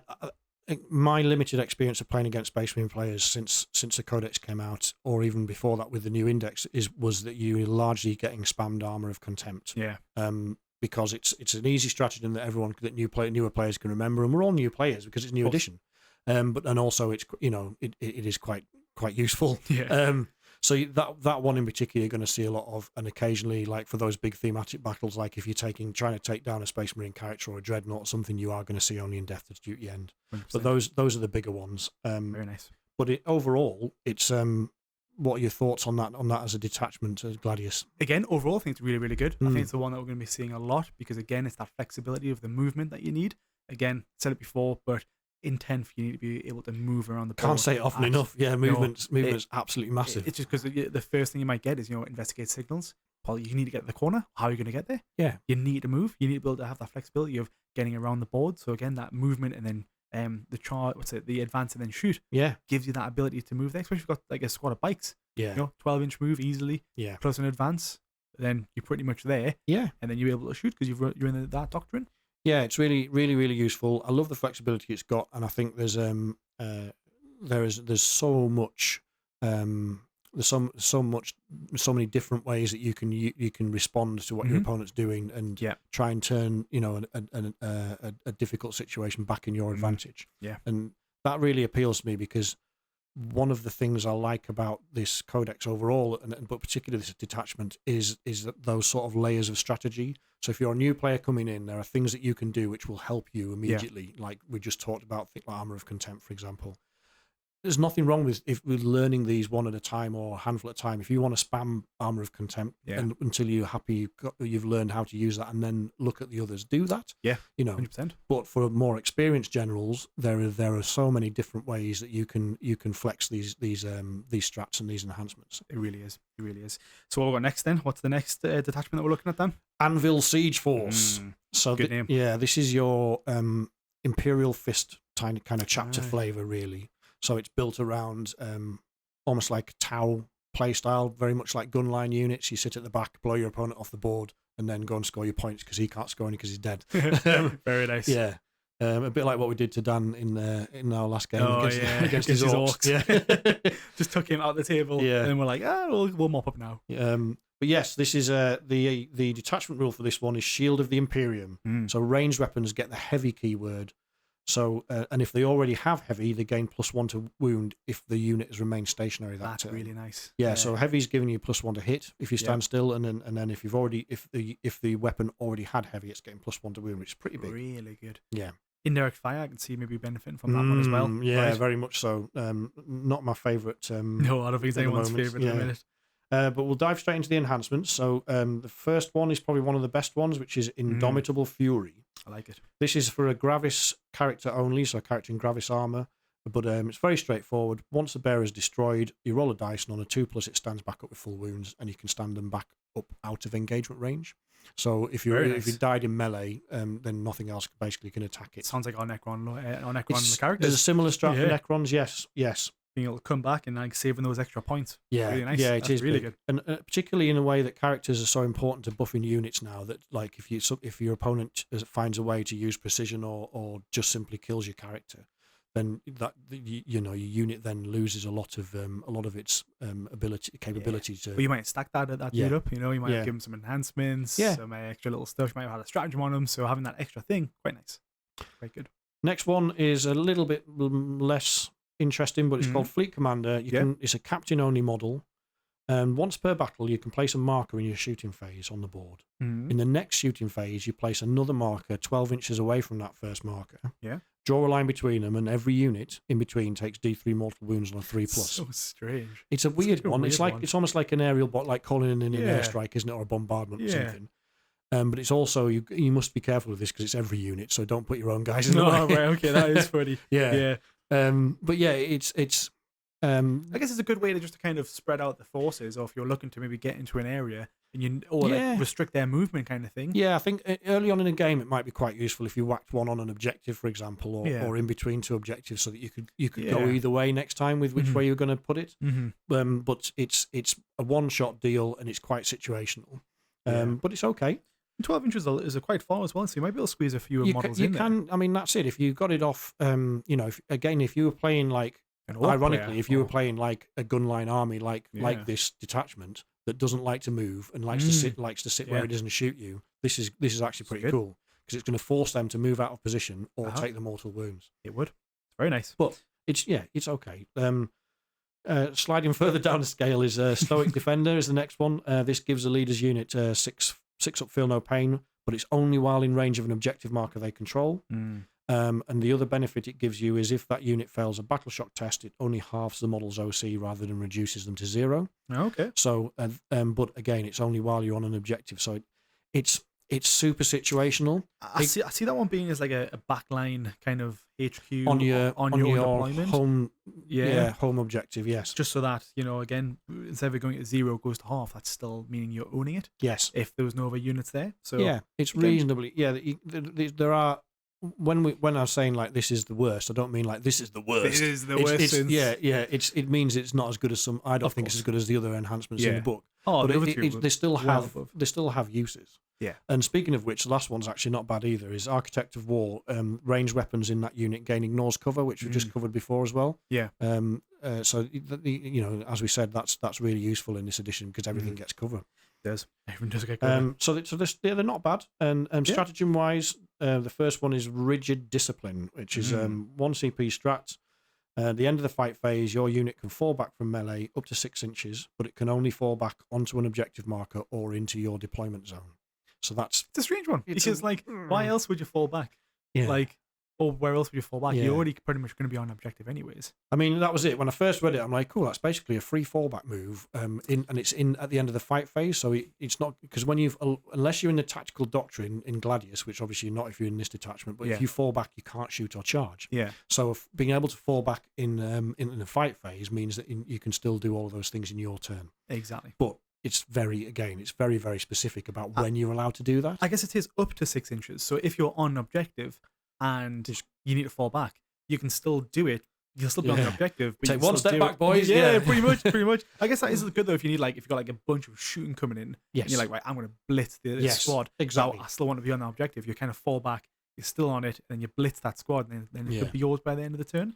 my limited experience of playing against Space Marine players since the Codex came out, or even before that with the new index, was that you're largely getting spammed Armor of Contempt. Yeah. Because it's an easy stratagem that newer players can remember, and we're all new players because it's a new edition. But also it's it is quite useful. Yeah. So that one in particular, you're going to see a lot of, and occasionally, like for those big thematic battles, like if you're trying to take down a Space Marine character or a dreadnought or something, you are going to see Only in Death Does Duty End. 100%. But those are the bigger ones. Very nice. But overall, it's what are your thoughts on that as a detachment as Gladius? Again, overall, I think it's really, really good. I think it's the one that we're going to be seeing a lot because, again, it's that flexibility of the movement that you need. Again, said it before, but in 10th, you need to be able to move around the board. Can't say it often enough. Yeah, movement's absolutely massive. It's just because the first thing you might get is, investigate signals. Well, you need to get to the corner. How are you going to get there? Yeah. You need to move. You need to be able to have that flexibility of getting around the board. So again, that movement and then the advance and then shoot. Yeah. Gives you that ability to move there, especially if you've got like a squad of bikes. Yeah. 12-inch move easily. Yeah. Plus an advance. Then you're pretty much there. Yeah. And then you're able to shoot because you're in that doctrine. Yeah, it's really, really, really useful. I love the flexibility it's got, and I think there's so much so many different ways that you can respond to what your opponent's doing and try and turn a difficult situation back in your advantage. Yeah, and that really appeals to me because one of the things I like about this codex overall, but particularly this detachment, is that those sort of layers of strategy. So if you're a new player coming in, there are things that you can do which will help you immediately. Like we just talked about, like Armor of Contempt, for example. There's nothing wrong with learning these one at a time or a handful at a time. If you want to spam Armor of Contempt until you're happy you've learned how to use that, and then look at the others, do that. Yeah, 100%. But for more experienced generals, there are so many different ways that you can flex these strats and these enhancements. It really is. So what we got next then? What's the next detachment that we're looking at then? Anvil Siege Force. So good name. Yeah, this is your Imperial Fist kind of chapter flavor, really. So it's built around almost like Tau playstyle, very much like gunline units. You sit at the back, blow your opponent off the board, and then go and score your points because he can't score any because he's dead. Very nice. Yeah. A bit like what we did to Dan in our last game against his orcs. Yeah. Just took him out the table, and then we're like, we'll mop up now. But yes, this is the detachment rule for this one is Shield of the Imperium. So ranged weapons get the heavy keyword. So, and if they already have heavy, they gain +1 to wound if the unit has remained stationary that That's turn. really nice. Yeah, so heavy's giving you +1 to hit if you stand still, and then if the weapon already had heavy, it's getting +1 to wound, which is pretty big. Really good. Yeah. Indirect fire, I can see maybe benefiting from that one as well. Yeah, right? very much so. Not my favourite. No, I don't think it's anyone's favourite in a minute. But we'll dive straight into the enhancements. So the first one is probably one of the best ones, which is Indomitable Fury. I like it. This is for a Gravis character only, so a character in Gravis armor. But it's very straightforward. Once the bearer is destroyed, you roll a dice, and on a 2+ it stands back up with full wounds, and you can stand them back up out of engagement range. So if you died in melee, then nothing else basically can attack it. Sounds like our Necron the characters. There's a similar strat for Necrons, yes. Being able to come back and like saving those extra points. Yeah, really nice. Yeah, it is really big. good. And particularly in a way that characters are so important to buffing units now that like if your opponent finds a way to use precision or just simply kills your character, then that your unit then loses a lot of its capability to. Well, you might stack that unit up. You might give them some enhancements, some extra little stuff. You might have had a stratagem on them, so having that extra thing, quite nice, very good. Next one is a little bit less interesting, but it's called Fleet Commander. It's a captain only model, and once per battle you can place a marker in your shooting phase on the board. In the next shooting phase you place another marker 12 inches away from that first marker. Draw a line between them, and every unit in between takes D3 mortal wounds on a 3+. So strange. It's a weird one. It's almost like an aerial bot, like calling in an airstrike, isn't it, or a bombardment or something. But it's also you must be careful with this because it's every unit, so don't put your own guys in the way. Right, okay, that is funny. Yeah. But yeah, it's I guess it's a good way to kind of spread out the forces, or if you're looking to maybe get into an area and like restrict their movement kind of thing. Yeah, I think early on in a game it might be quite useful if you whacked one on an objective, for example, or in between two objectives, so that you could go either way next time with which way you're going to put it. But it's a one-shot deal and it's quite situational. But it's okay. 12 inches is quite far as well, so you might be able to squeeze a few models in there. I mean, that's it. If you got it off, if you were playing like, ironically, if you were playing like a gunline army, like this detachment that doesn't like to move and likes to sit where it is and shoot you, this is actually pretty cool because it's going to force them to move out of position or take the mortal wounds. It would. It's very nice, but it's okay. Sliding further down the scale is Stoic Defender is the next one. This gives the leader's unit 6 up, feel no pain, but it's only while in range of an objective marker they control. And the other benefit it gives you is if that unit fails a battle shock test, it only halves the model's OC rather than reduces them to 0. Okay. So, but again, it's only while you're on an objective. So it's super situational. I see that one being as like a backline kind of HQ on your deployment. Home, home objective. Yes, just so that again, instead of going at 0 it goes to half. That's still meaning you're owning it. Yes, if there was no other units there. So it's reasonably. Yeah, there are. When I'm saying like this is the worst, I don't mean like this is the worst. This is the worst. It means it's not as good as some. I don't think it's as good as the other enhancements in the book. Oh, but they still have uses. Yeah. And speaking of which, the last one's actually not bad either. Is Architect of War. Ranged weapons in that unit gain ignores cover, which we just covered before as well. Yeah. So as we said, that's really useful in this edition because everything gets cover. It does. Everything does get cover. They're not bad. And stratagem wise, the first one is Rigid Discipline, which is 1 CP strat. At the end of the fight phase, your unit can fall back from melee up to 6 inches, but it can only fall back onto an objective marker or into your deployment zone. So it's a strange one. Because, why else would you fall back? Yeah. Or where else would you fall back? You're already pretty much going to be on objective anyways. I mean, that was it. When I first read it, I'm like, cool, that's basically a free fallback move. And it's in at the end of the fight phase. So it's not, because unless you're in the tactical doctrine in Gladius, which obviously you're not if you're in this detachment, but if you fall back, you can't shoot or charge. Yeah. So being able to fall back in the fight phase means that you can still do all of those things in your turn. Exactly. But it's very, very specific about when you're allowed to do that. I guess it is up to 6 inches. So if you're on objective and you need to fall back, you can still do it. You'll still be on the objective. But Take one step back, boys. Yeah, pretty much. I guess that is good though if you need if you've got a bunch of shooting coming in. Yes. And you're like, right, I'm going to blitz the squad. Exactly. So I still want to be on the objective. You kind of fall back. You're still on it, and then you blitz that squad, and then it could be yours by the end of the turn.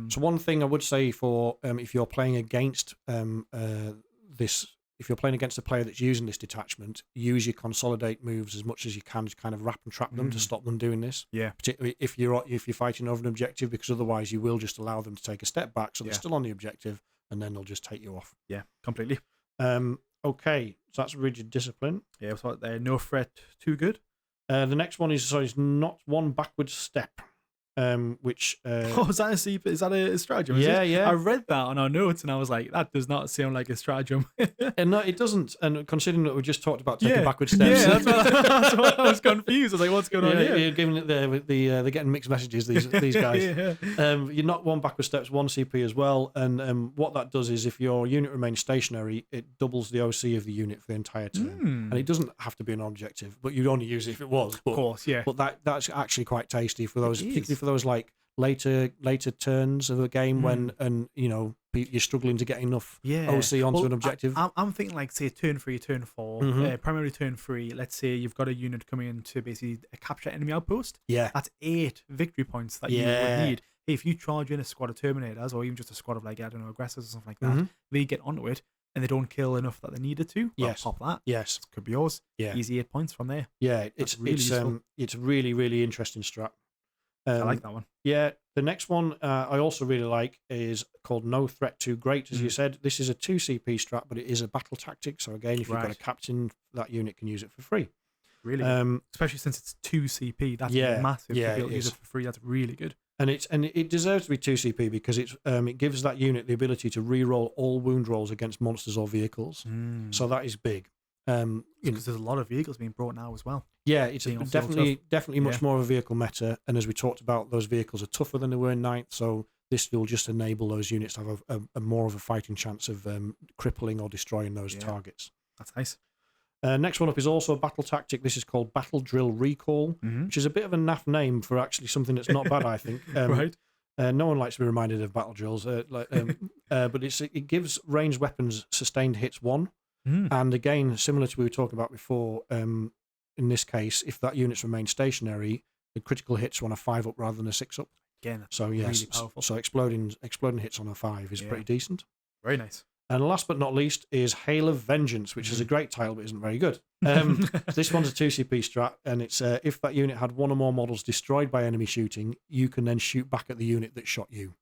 So one thing I would say for if you're playing against this. If you're playing against a player that's using this detachment, use your consolidate moves as much as you can to kind of wrap and trap them to stop them doing this. Yeah. Particularly if you're fighting over an objective, because otherwise you will just allow them to take a step back, so they're still on the objective, and then they'll just take you off. Yeah, completely. Okay, so that's Rigid Discipline. Yeah, so no threat too good. The next one is not one backward step. Which is that a stratagem? Yeah. I read that on our notes and I was like, that does not sound like a stratagem. And no, it doesn't. And considering that we just talked about taking backward steps, that's why I was confused. I was like, what's going on here? You're giving it they're getting mixed messages. These guys. You're not one backward steps, 1 CP as well. And what that does is, if your unit remains stationary, it doubles the OC of the unit for the entire turn. And it doesn't have to be an objective, but you'd only use it if it was. But, of course, yeah. But that's actually quite tasty for those, particularly for those later turns of a game when you're struggling to get enough OC onto an objective. I'm thinking say turn 3, turn 4, primarily turn 3. Let's say you've got a unit coming in to basically capture enemy outpost. Yeah, that's 8 victory points that you would need. Hey, if you charge in a squad of Terminators or even just a squad of aggressors or something like that, they get onto it and they don't kill enough that they needed to. Pop that. Yes, it could be yours. Yeah, easy 8 points from there. Yeah, it's really really interesting strat. I like that one. Yeah, the next one I also really like is called No Threat Too Great. As you said, this is a 2 CP strat, but it is a battle tactic. So again, if you've got a captain, that unit can use it for free. Really, especially since it's 2 CP. That's massive. Yeah, to be able to use it for free. That's really good. And it deserves to be 2 CP because it gives that unit the ability to re-roll all wound rolls against monsters or vehicles. So that is big. Because there's a lot of vehicles being brought now as well. Yeah, it's definitely much more of a vehicle meta, and as we talked about, those vehicles are tougher than they were in 9th, so this will just enable those units to have a more of a fighting chance of crippling or destroying those targets. That's nice. Next one up is also a battle tactic. This is called Battle Drill Recall, which is a bit of a naff name for actually something that's not bad, I think. Right. No one likes to be reminded of battle drills, but it gives ranged weapons sustained hits 1. And again, similar to what we were talking about before, in this case, if that unit's remained stationary, the critical hits on a 5 up rather than a 6 up. Again, so yes, really powerful. So exploding hits on a 5 is pretty decent. Very nice. And last but not least is Hail of Vengeance, which is a great title but isn't very good. This one's a 2 CP strat, and it's if that unit had 1 or more models destroyed by enemy shooting, you can then shoot back at the unit that shot you.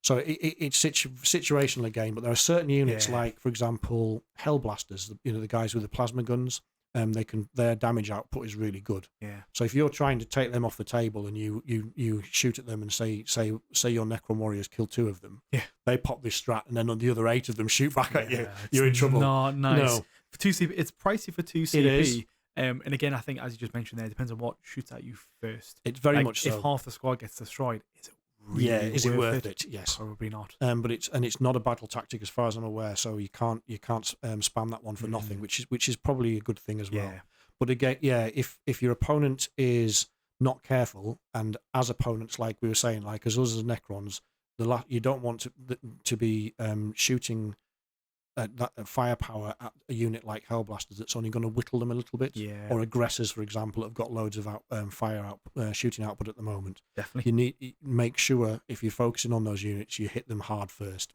So it's situational again, but there are certain units like, for example, Hellblasters, the guys with the plasma guns. Their damage output is really good. Yeah. So if you're trying to take them off the table and you shoot at them and say your Necron warriors kill 2 of them, they pop this strat, and then on the other 8 of them shoot back at you. You're in trouble. Not nice. No. For 2 CP, it's pricey for 2 CP. It is. And again, I think as you just mentioned there, it depends on what shoots at you first. It's very much so. If half the squad gets destroyed, is it really is it worth it? Yes, probably not. But it's not a battle tactic as far as I'm aware, so you can't spam that one for nothing, which is probably a good thing as well. But again, if your opponent is not careful, and as opponents, like we were saying, like as us as Necrons, you don't want to be shooting firepower at a unit like Hellblasters that's only going to whittle them a little bit. Yeah. Or aggressors, for example, have got loads of shooting output at the moment. Definitely. You need make sure if you're focusing on those units, you hit them hard first.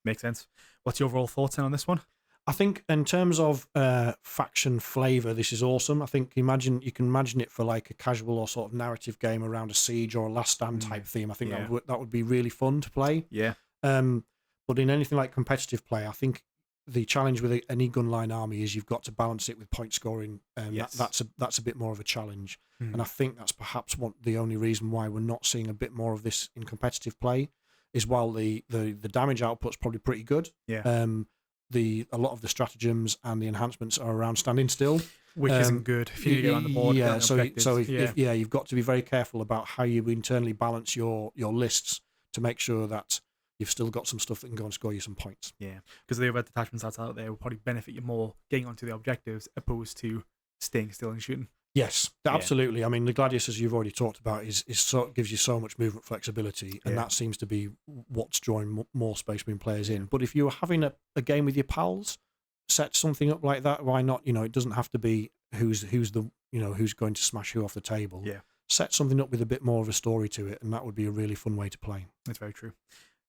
Makes sense. What's your overall thoughts on this one? I think in terms of faction flavour, this is awesome. I think you can imagine it for like a casual or sort of narrative game around a siege or a last stand type theme. I think that would be really fun to play. Yeah. But in anything like competitive play, I think the challenge with any gunline army is you've got to balance it with point scoring. That's a bit more of a challenge, and I think that's perhaps the only reason why we're not seeing a bit more of this in competitive play. Is while the damage output's probably pretty good. Yeah. A lot of the stratagems and the enhancements are around standing still, which isn't good if you get on the board. Yeah, you've got to be very careful about how you internally balance your lists to make sure that you've still got some stuff that can go and score you some points. Yeah, because the other detachments that's out there will probably benefit you more getting onto the objectives opposed to staying still and shooting. Yes, absolutely. I mean, the Gladius, as you've already talked about, gives you so much movement flexibility, and that seems to be what's drawing more Space Marine players in. But if you're having a game with your pals, set something up like that. Why not? It doesn't have to be who's going to smash who off the table. Yeah, set something up with a bit more of a story to it, and that would be a really fun way to play. That's very true.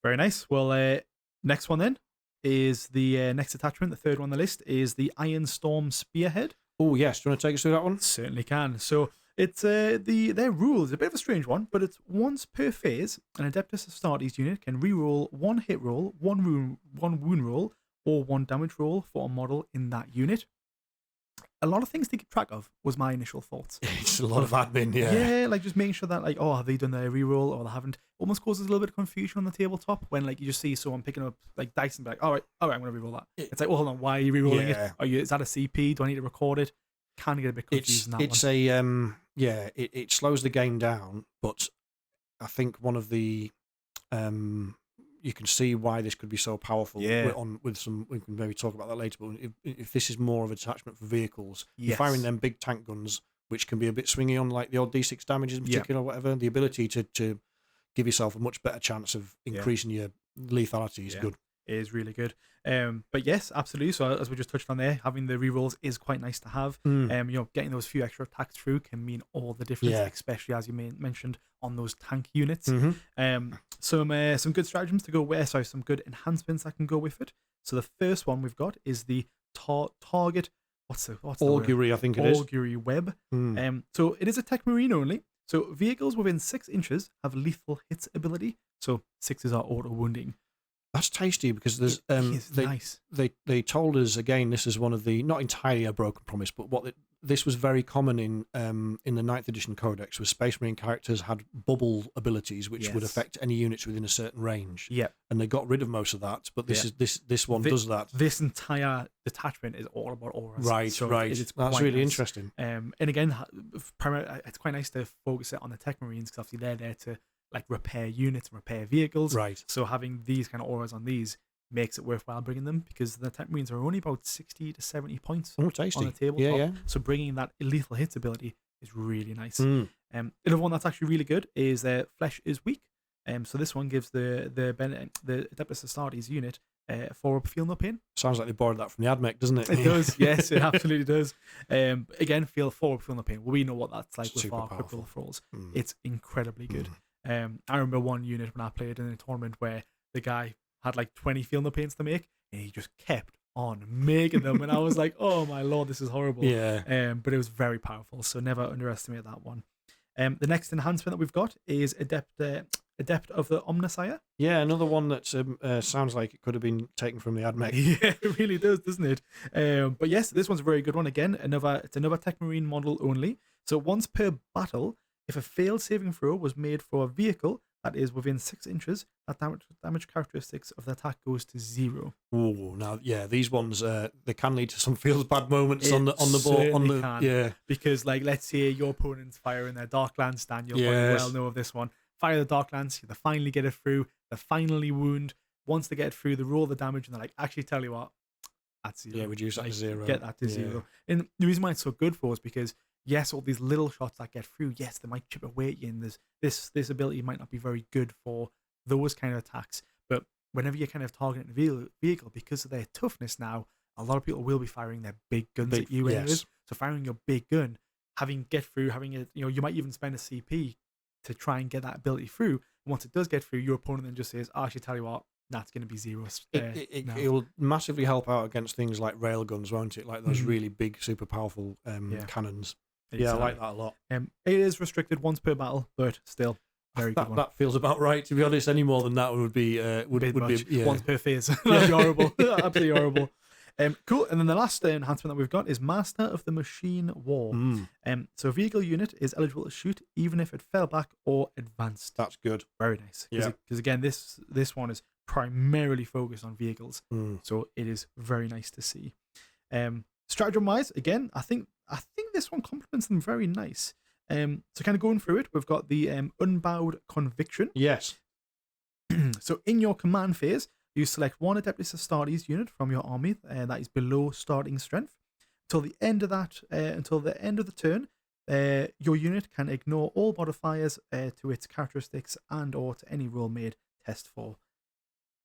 Very nice. Well, next one then is the next attachment. The third one on the list is the Ironstorm Spearhead. Oh yes, do you want to take us through that one? Certainly can. So it's their rule is a bit of a strange one, but it's once per phase, an Adeptus Astartes unit can reroll one hit roll, one wound roll, or one damage roll for a model in that unit. A lot of things to keep track of was my initial thoughts. It's a lot of admin, yeah. Yeah, like just making sure that have they done their reroll or they haven't. Almost causes a little bit of confusion on the tabletop when you just see someone picking up dice and be like, all right, I'm gonna reroll that. It's like, well, hold on, why are you rerolling it? Is that a CP? Do I need to record it? Kind of get a bit confused in that one. It slows the game down, but I think one of the you can see why this could be so powerful. Yeah. We can maybe talk about that later. But if this is more of an attachment for vehicles, you're firing them big tank guns, which can be a bit swingy on like the odd D6 damages in particular, or whatever. The ability to give yourself a much better chance of increasing your lethality is good. It is really good. But yes, absolutely. So as we just touched on there, having the rerolls is quite nice to have. Getting those few extra attacks through can mean all the difference, especially as you mentioned on those tank units. Some good stratagems to go with. Some good enhancements that can go with it. So the first one we've got is the target. What's the augury? I think it is augury web. So it is a tech marine only. So vehicles within 6 inches have lethal hits ability. So 6s are auto wounding. That's tasty because there's nice. They told us again. This is one of the not entirely a broken promise, but this was very common in the 9th edition Codex. Was Space Marine characters had bubble abilities which would affect any units within a certain range. Yeah, and they got rid of most of that, but this one does that. This entire detachment is all about auras. Right. That's really interesting. And again, primarily, it's quite nice to focus it on the Tech Marines because obviously they're there to repair units and repair vehicles. Right. So having these kind of auras on these makes it worthwhile bringing them because the Tech Marines are only about 60 to 70 points on the tabletop. Yeah. So bringing that lethal hits ability is really nice. Another one that's actually really good is Flesh is Weak. So this one gives the Adeptus Astartes unit 4 feel no pain. Sounds like they borrowed that from the AdMech, doesn't it? It does, yes, it absolutely does. Again, feel no pain. Well, we know what that's like with our critical rolls. It's incredibly good. I remember one unit when I played in a tournament where the guy had 20 feel no pains to make and he just kept on making them and I was like, oh my lord, this is horrible. But it was very powerful, so never underestimate that one. The next enhancement that we've got is Adept of the Omnissiah. Yeah, another one that sounds like it could have been taken from the AdMech. Yeah, it really does, doesn't it? But yes, this one's a very good one. Again, it's another Tech Marine model only. So once per battle, if a failed saving throw was made for a vehicle that is within 6 inches, that damage characteristics of the attack goes to 0. Oh, now these ones they can lead to some feels bad moments on the board. Because let's say your opponent's firing their Darklands stand, you'll probably well know of this one. Fire the Darklands, they finally get it through, they finally wound. Once they get it through, they roll the damage and they're like, actually tell you what, that's 0. Yeah, reduce that to 0. Get that to 0. And the reason why it's so good for us because yes, all these little shots that get through, yes, they might chip away at you, and this ability might not be very good for those kind of attacks. But whenever you're kind of targeting a vehicle, because of their toughness now, a lot of people will be firing their big guns at you. Yes. So firing your big gun, having a, you might even spend a CP to try and get that ability through. And once it does get through, your opponent then just says, actually, tell you what, that's going to be zero. It will massively help out against things like railguns, won't it? Like those really big, super powerful cannons. Exactly. Yeah, I like that a lot. It is restricted once per battle, but still very good one. That feels about right, to be honest. Any more than that would be once per phase. That'd be horrible. Absolutely horrible. Cool. And then the last enhancement that we've got is Master of the Machine War. So a vehicle unit is eligible to shoot even if it fell back or advanced. That's good. Very nice. Because again, this one is primarily focused on vehicles, so it is very nice to see. Stratagem wise, again, I think this one complements them very nice. So kind of going through it, we've got the Unbowed Conviction. Yes. So in your command phase, you select one Adeptus Astartes unit from your army that is below starting strength. Until the end of the turn, your unit can ignore all modifiers to its characteristics and/or to any roll made test for.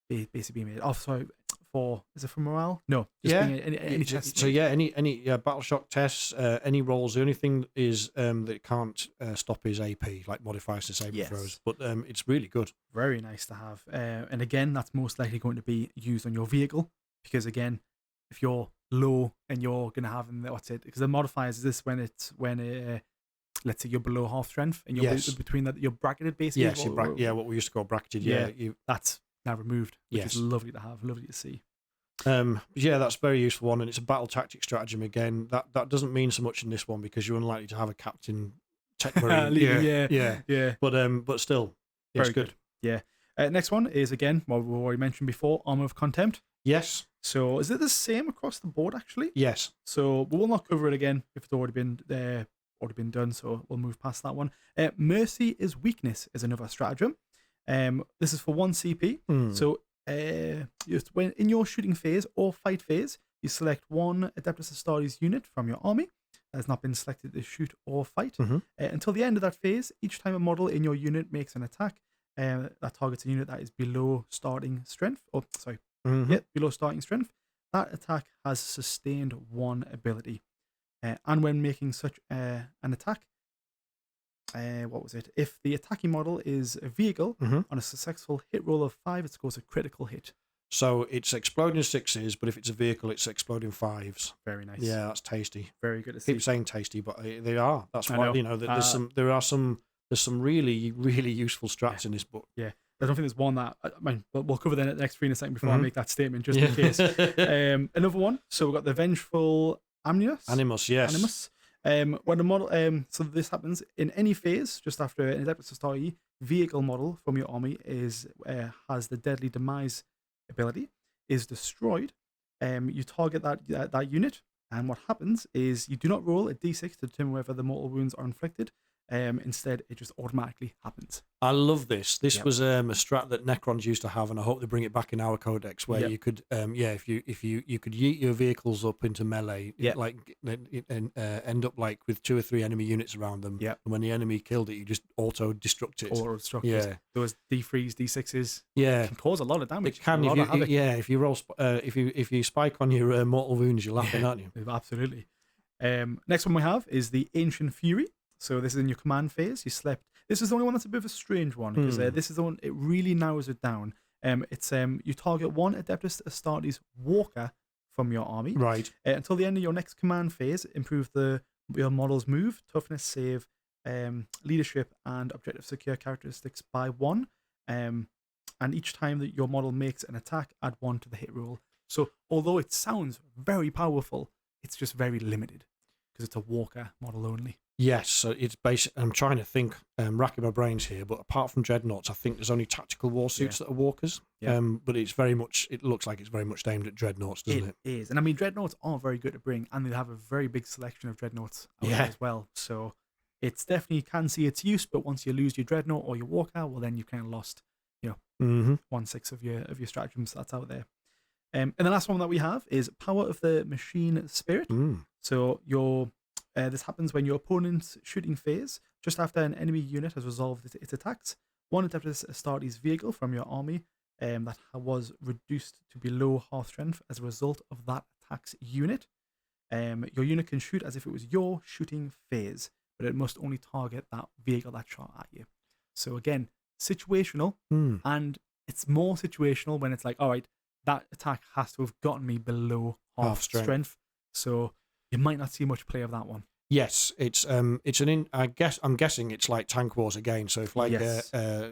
Basically being made off. So is it for morale? No. Just any test. So any battle shock tests, any rolls. The only thing is that it can't stop his AP, like modifiers to saving throws. But it's really good. Very nice to have. And again, that's most likely going to be used on your vehicle, because again, if you're low and you're going to have because the modifiers is this when let's say you're below half strength and you're between that, you're bracketed basically. Yes, what we used to call bracketed. Yeah, that's now removed, which is lovely to have, lovely to see. That's a very useful one, and it's a battle tactic stratagem again. That doesn't mean so much in this one because you're unlikely to have a captain tech marine. But still, it's good. Yeah. Next one is again what we've already mentioned before, Armor of Contempt. Yes. So is it the same across the board actually? Yes. So we will not cover it again if it's already been done. So we'll move past that one. Mercy is Weakness is another stratagem. This is for 1 CP. So when in your shooting phase or fight phase, you select one Adeptus Astartes unit from your army that has not been selected to shoot or fight. Until the end of that phase, each time a model in your unit makes an attack that targets a unit that is below starting strength, below starting strength, that attack has sustained 1 ability. And when making such an attack, if the attacking model is a vehicle, on a successful hit roll of 5, it scores a critical hit. So it's exploding 6s, but if it's a vehicle, it's exploding 5s. Very nice. Yeah, that's tasty. Very good to see. Keep saying tasty, but they are. That's why there's some really, really useful strats in this book. Yeah. I don't think there's one that we'll cover the next 3 in a second before I make that statement, just in case. Another one. So we've got the Vengeful Animus. Yes. Animus. When the model, so this happens in any phase just after an Adeptus Astartes vehicle model from your army has the Deadly Demise ability, is destroyed. You target that unit, and what happens is you do not roll a d6 to determine whether the mortal wounds are inflicted. Instead, it just automatically happens. I love this. This was a strat that Necrons used to have, and I hope they bring it back in our codex, where you could, if you could yeet your vehicles up into melee, end up like with 2 or 3 enemy units around them. And when the enemy killed it, you just auto destruct it. Those D3s, D6s. Can cause a lot of damage. It can. If you roll, if you spike on your mortal wounds, you're laughing, aren't you? Absolutely. Next one we have is the Ancient Fury. So this is in your command phase. This is the only one that's a bit of a strange one, because this is the one, it really narrows it down. It's you target one Adeptus Astartes Walker from your army. Right. Until the end of your next command phase, improve your model's move, toughness, save, leadership, and objective secure characteristics by 1. And each time that your model makes an attack, add 1 to the hit roll. So although it sounds very powerful, it's just very limited because it's a Walker model only. Yes, so it's basic. I'm trying to think, racking my brains here, but apart from dreadnoughts, I think there's only tactical war suits that are walkers. But it looks like it's very much aimed at dreadnoughts, doesn't it? It is. And I mean, dreadnoughts are very good to bring, and they have a very big selection of dreadnoughts as well. So it's definitely can see its use, but once you lose your dreadnought or your walker, well, then you've kind of lost, 1/6 of your stratagems that's out there. And the last one that we have is Power of the Machine Spirit. So this happens when your opponent's shooting phase, just after an enemy unit has resolved its attacks. One Adeptus Astartes vehicle from your army that was reduced to below half strength as a result of that attack's unit. Your unit can shoot as if it was your shooting phase, but it must only target that vehicle that shot at you. So again, situational, and it's more situational when it's like, all right, that attack has to have gotten me below half strength. So you might not see much play of that one. Yes, I'm guessing it's like Tank Wars again. So if like a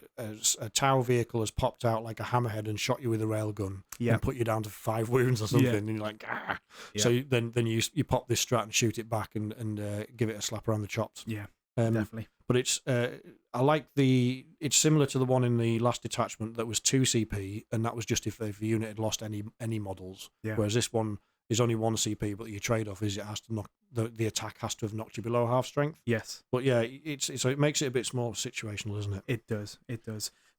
Tau vehicle has popped out like a hammerhead and shot you with a railgun and put you down to 5 wounds or something, and you're like, ah. So then you pop this strat and shoot it back and give it a slap around the chops. Yeah, definitely. But it's it's similar to the one in the last detachment that was 2 CP, and that was just if the unit had lost any models. Yeah. Whereas this one is only 1 CP, but your trade-off is it has to knock the attack has to have knocked you below half strength. Yes. But yeah, so it makes it a bit more situational, doesn't it? It does.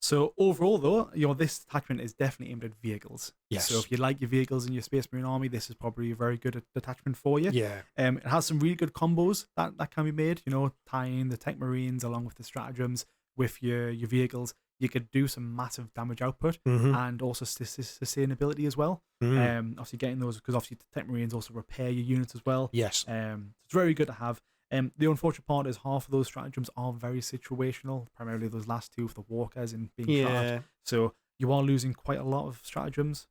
So overall, though, this detachment is definitely aimed at vehicles. Yes. So if you like your vehicles in your Space Marine army, this is probably a very good detachment for you. Yeah. It has some really good combos that can be made. Tying the Tech Marines along with the stratagems with your vehicles. You could do some massive damage output and also sustainability as well. Obviously getting those, because obviously the Tech Marines also repair your units as well. Yes. It's very good to have. The unfortunate part is half of those stratagems are very situational, primarily those last 2 of the walkers and being shot. So you are losing quite a lot of stratagems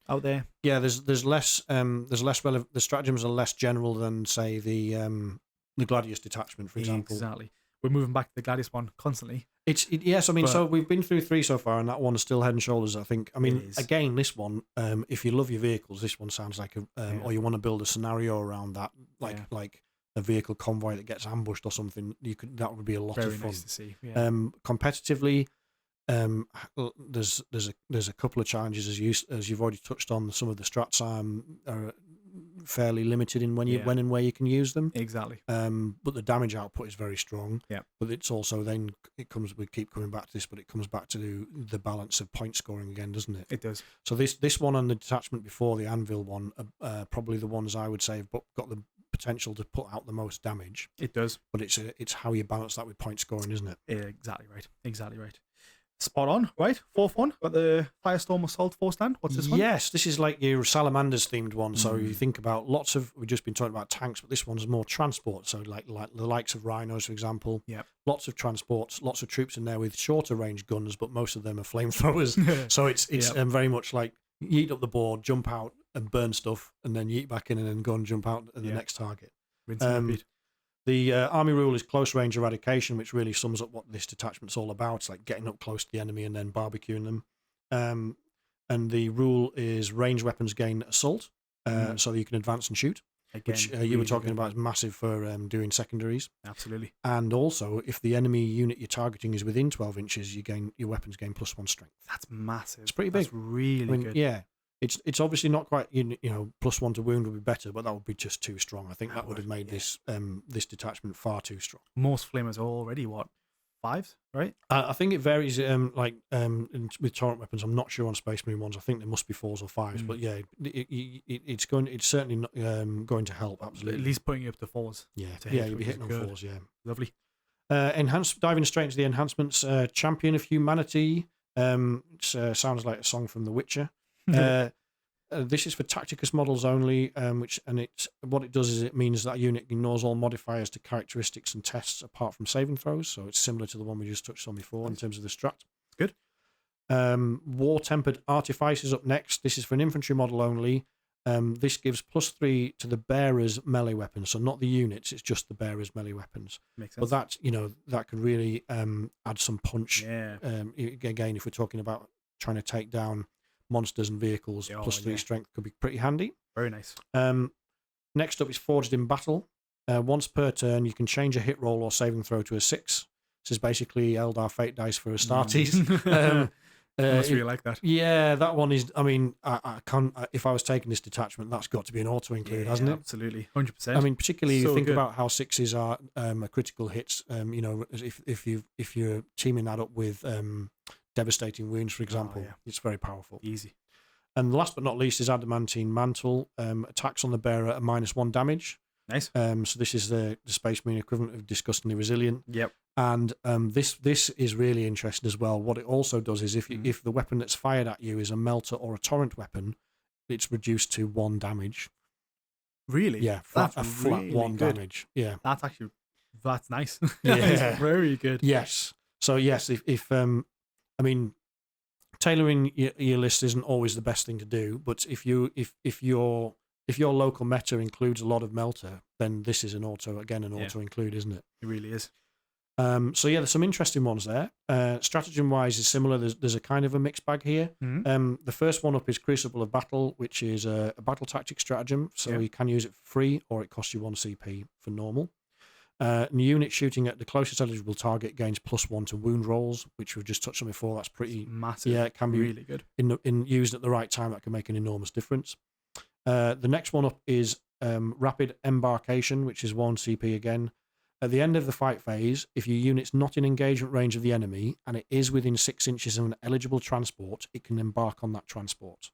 out there. Yeah, there's less relevant. The stratagems are less general than say the Gladius detachment, for example. Exactly. We're moving back to the Gladius one constantly. So we've been through 3 so far, and that one is still head and shoulders, I think. I mean, again, this one, if you love your vehicles, this one sounds like or you want to build a scenario around that, like a vehicle convoy that gets ambushed or something. That would be a lot of fun. Very nice to see. Yeah. Competitively, there's a couple of challenges as you've already touched on. Some of the strats are fairly limited in when and where you can use them. Exactly. But the damage output is very strong. Yeah. But it's also we keep coming back to this, but it comes back to the balance of point scoring again, doesn't it? It does. So this one and the detachment before, the Anvil one, are probably the ones I would say have got the potential to put out the most damage. It does. But it's how you balance that with point scoring, isn't it? Exactly right. Spot on, right? 4th one, got the Firestorm Assault 4-stand. What's this one? Yes, this is like your Salamanders themed one. So you think about we've just been talking about tanks, but this one's more transport. So like the likes of Rhinos, for example. Yeah. Lots of transports, lots of troops in there with shorter range guns, but most of them are flamethrowers. So it's very much like yeet up the board, jump out and burn stuff, and then yeet back in and then go and jump out at the next target. The army rule is close range eradication, which really sums up what this detachment's all about. It's like getting up close to the enemy and then barbecuing them. And the rule is range weapons gain assault, so that you can advance and shoot. Again, which you were talking about is massive for doing secondaries. Absolutely. And also, if the enemy unit you're targeting is within 12 inches, your weapons gain +1 strength. That's massive. It's pretty big. That's really good. Yeah. It's obviously not quite, +1 to wound would be better, but that would be just too strong. I think that would have made this detachment far too strong. Most flamers are already 5s, right? I think it varies. With torrent weapons, I'm not sure on Space Marine ones. I think there must be 4s or 5s, but yeah, it's certainly not, going to help. Absolutely, at least putting you up to 4s. Yeah, you'll be hitting on 4s. Yeah, lovely. Diving straight into the enhancements. Champion of Humanity. Sounds like a song from The Witcher. This is for Tacticus models only, what it does is it means that unit ignores all modifiers to characteristics and tests apart from saving throws, so it's similar to the one we just touched on before in terms of the strat. Good. War-Tempered Artifice is up next. This is for an infantry model only. This gives +3 to the bearer's melee weapons, so not the units, it's just the bearer's melee weapons. Makes sense. But that could really add some punch. Yeah. Again, if we're talking about trying to take down monsters and vehicles, +3 strength could be pretty handy. Very nice. Next up is Forged in Battle. Once per turn, you can change a hit roll or saving throw to a 6. This is basically Eldar Fate dice for Astartes. I must really like that. Yeah, that one is. I mean, I can't. If I was taking this detachment, that's got to be an auto include, hasn't it? Absolutely, 100%. I mean, particularly you think about how 6s are a critical hits. If you're teaming that up with devastating wounds, for example, it's very powerful. Easy. And last but not least is Adamantine Mantle. Attacks on the bearer are -1 damage. Nice. So this is the Space Marine equivalent of Disgustingly Resilient. Yep. And this is really interesting as well. What it also does is if the weapon that's fired at you is a melter or a torrent weapon, it's reduced to 1 damage. Really? Yeah, flat 1 damage. Yeah, that's nice. Yeah, That's very good. Yes. So yes, if I mean, tailoring your list isn't always the best thing to do, but if your local meta includes a lot of melter, then this is an auto include, isn't it? It really is. So yeah, there's some interesting ones there. Stratagem wise is similar. There's a kind of a mixed bag here. The first one up is Crucible of Battle, which is a battle tactic stratagem. So you can use it for free, or it costs you 1 CP for normal. And unit shooting at the closest eligible target gains +1 to wound rolls, which we've just touched on before. That's pretty massive. Yeah, it can be really good. In used at the right time. That can make an enormous difference. The next one up is Rapid Embarkation, which is 1 CP again. At the end of the fight phase, if your unit's not in engagement range of the enemy and it is within 6 inches of an eligible transport, it can embark on that transport.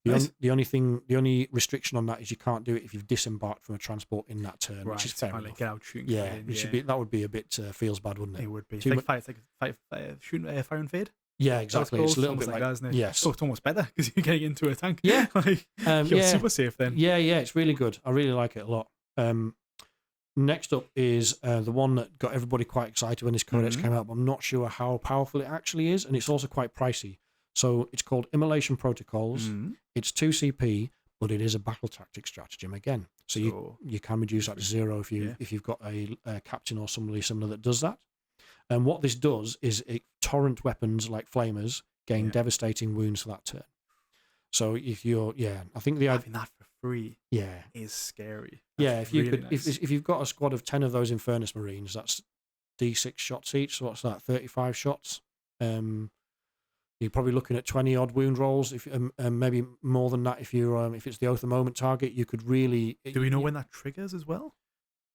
The only restriction on that is you can't do it if you've disembarked from a transport in that turn, which is fair enough. That would be a bit feels bad, wouldn't it? It would be. Shooting fire and fade. Yeah, exactly. It's a little bit like that, isn't it? Yes. Oh, it's almost better because you're getting into a tank. Yeah. You're super safe then. Yeah, it's really good. I really like it a lot. Next up is the one that got everybody quite excited when this codex came out, but I'm not sure how powerful it actually is, and it's also quite pricey. So it's called Immolation Protocols. It's 2 CP, but it is a battle tactic stratagem again. So you can reduce that to 0 if you've got a captain or somebody similar that does that. And what this does is torrent weapons like flamers gain devastating wounds for that turn. So if you're I think having that for free is scary. That's if you've got a squad of 10 of those Infernus Marines, that's D6 shots each. So what's that? 35 shots. You're probably looking at 20 odd wound rolls, if maybe more than that if it's the Oath of Moment target. You could really. Do we know when that triggers as well?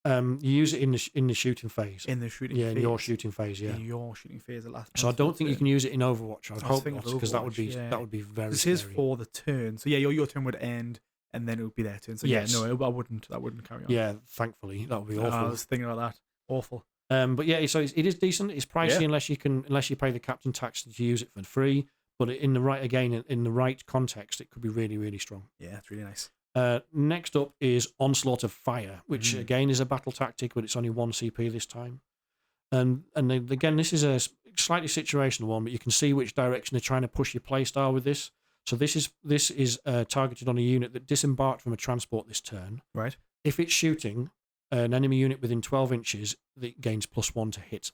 You use it in the shooting phase. In the shooting phase. In your shooting phase. Yeah. In your shooting phase, the last. So I don't think you can use it in Overwatch. I'd hope not, because that would be very. This is for the turn. So your turn would end, and then it would be their turn. So I wouldn't. That wouldn't carry on. Yeah, thankfully that would be awful. I was thinking about that. Awful. But yeah, so it is decent. It's pricey unless you pay the captain tax to use it for free. But in the right context, it could be really, really strong. Yeah, it's really nice. Next up is Onslaught of Fire, which again is a battle tactic, but it's only 1 CP this time. And again, this is a slightly situational one, but you can see which direction they're trying to push your playstyle with this. So this is targeted on a unit that disembarked from a transport this turn. Right. If it's shooting an enemy unit within 12 inches, it gains +1 to hit.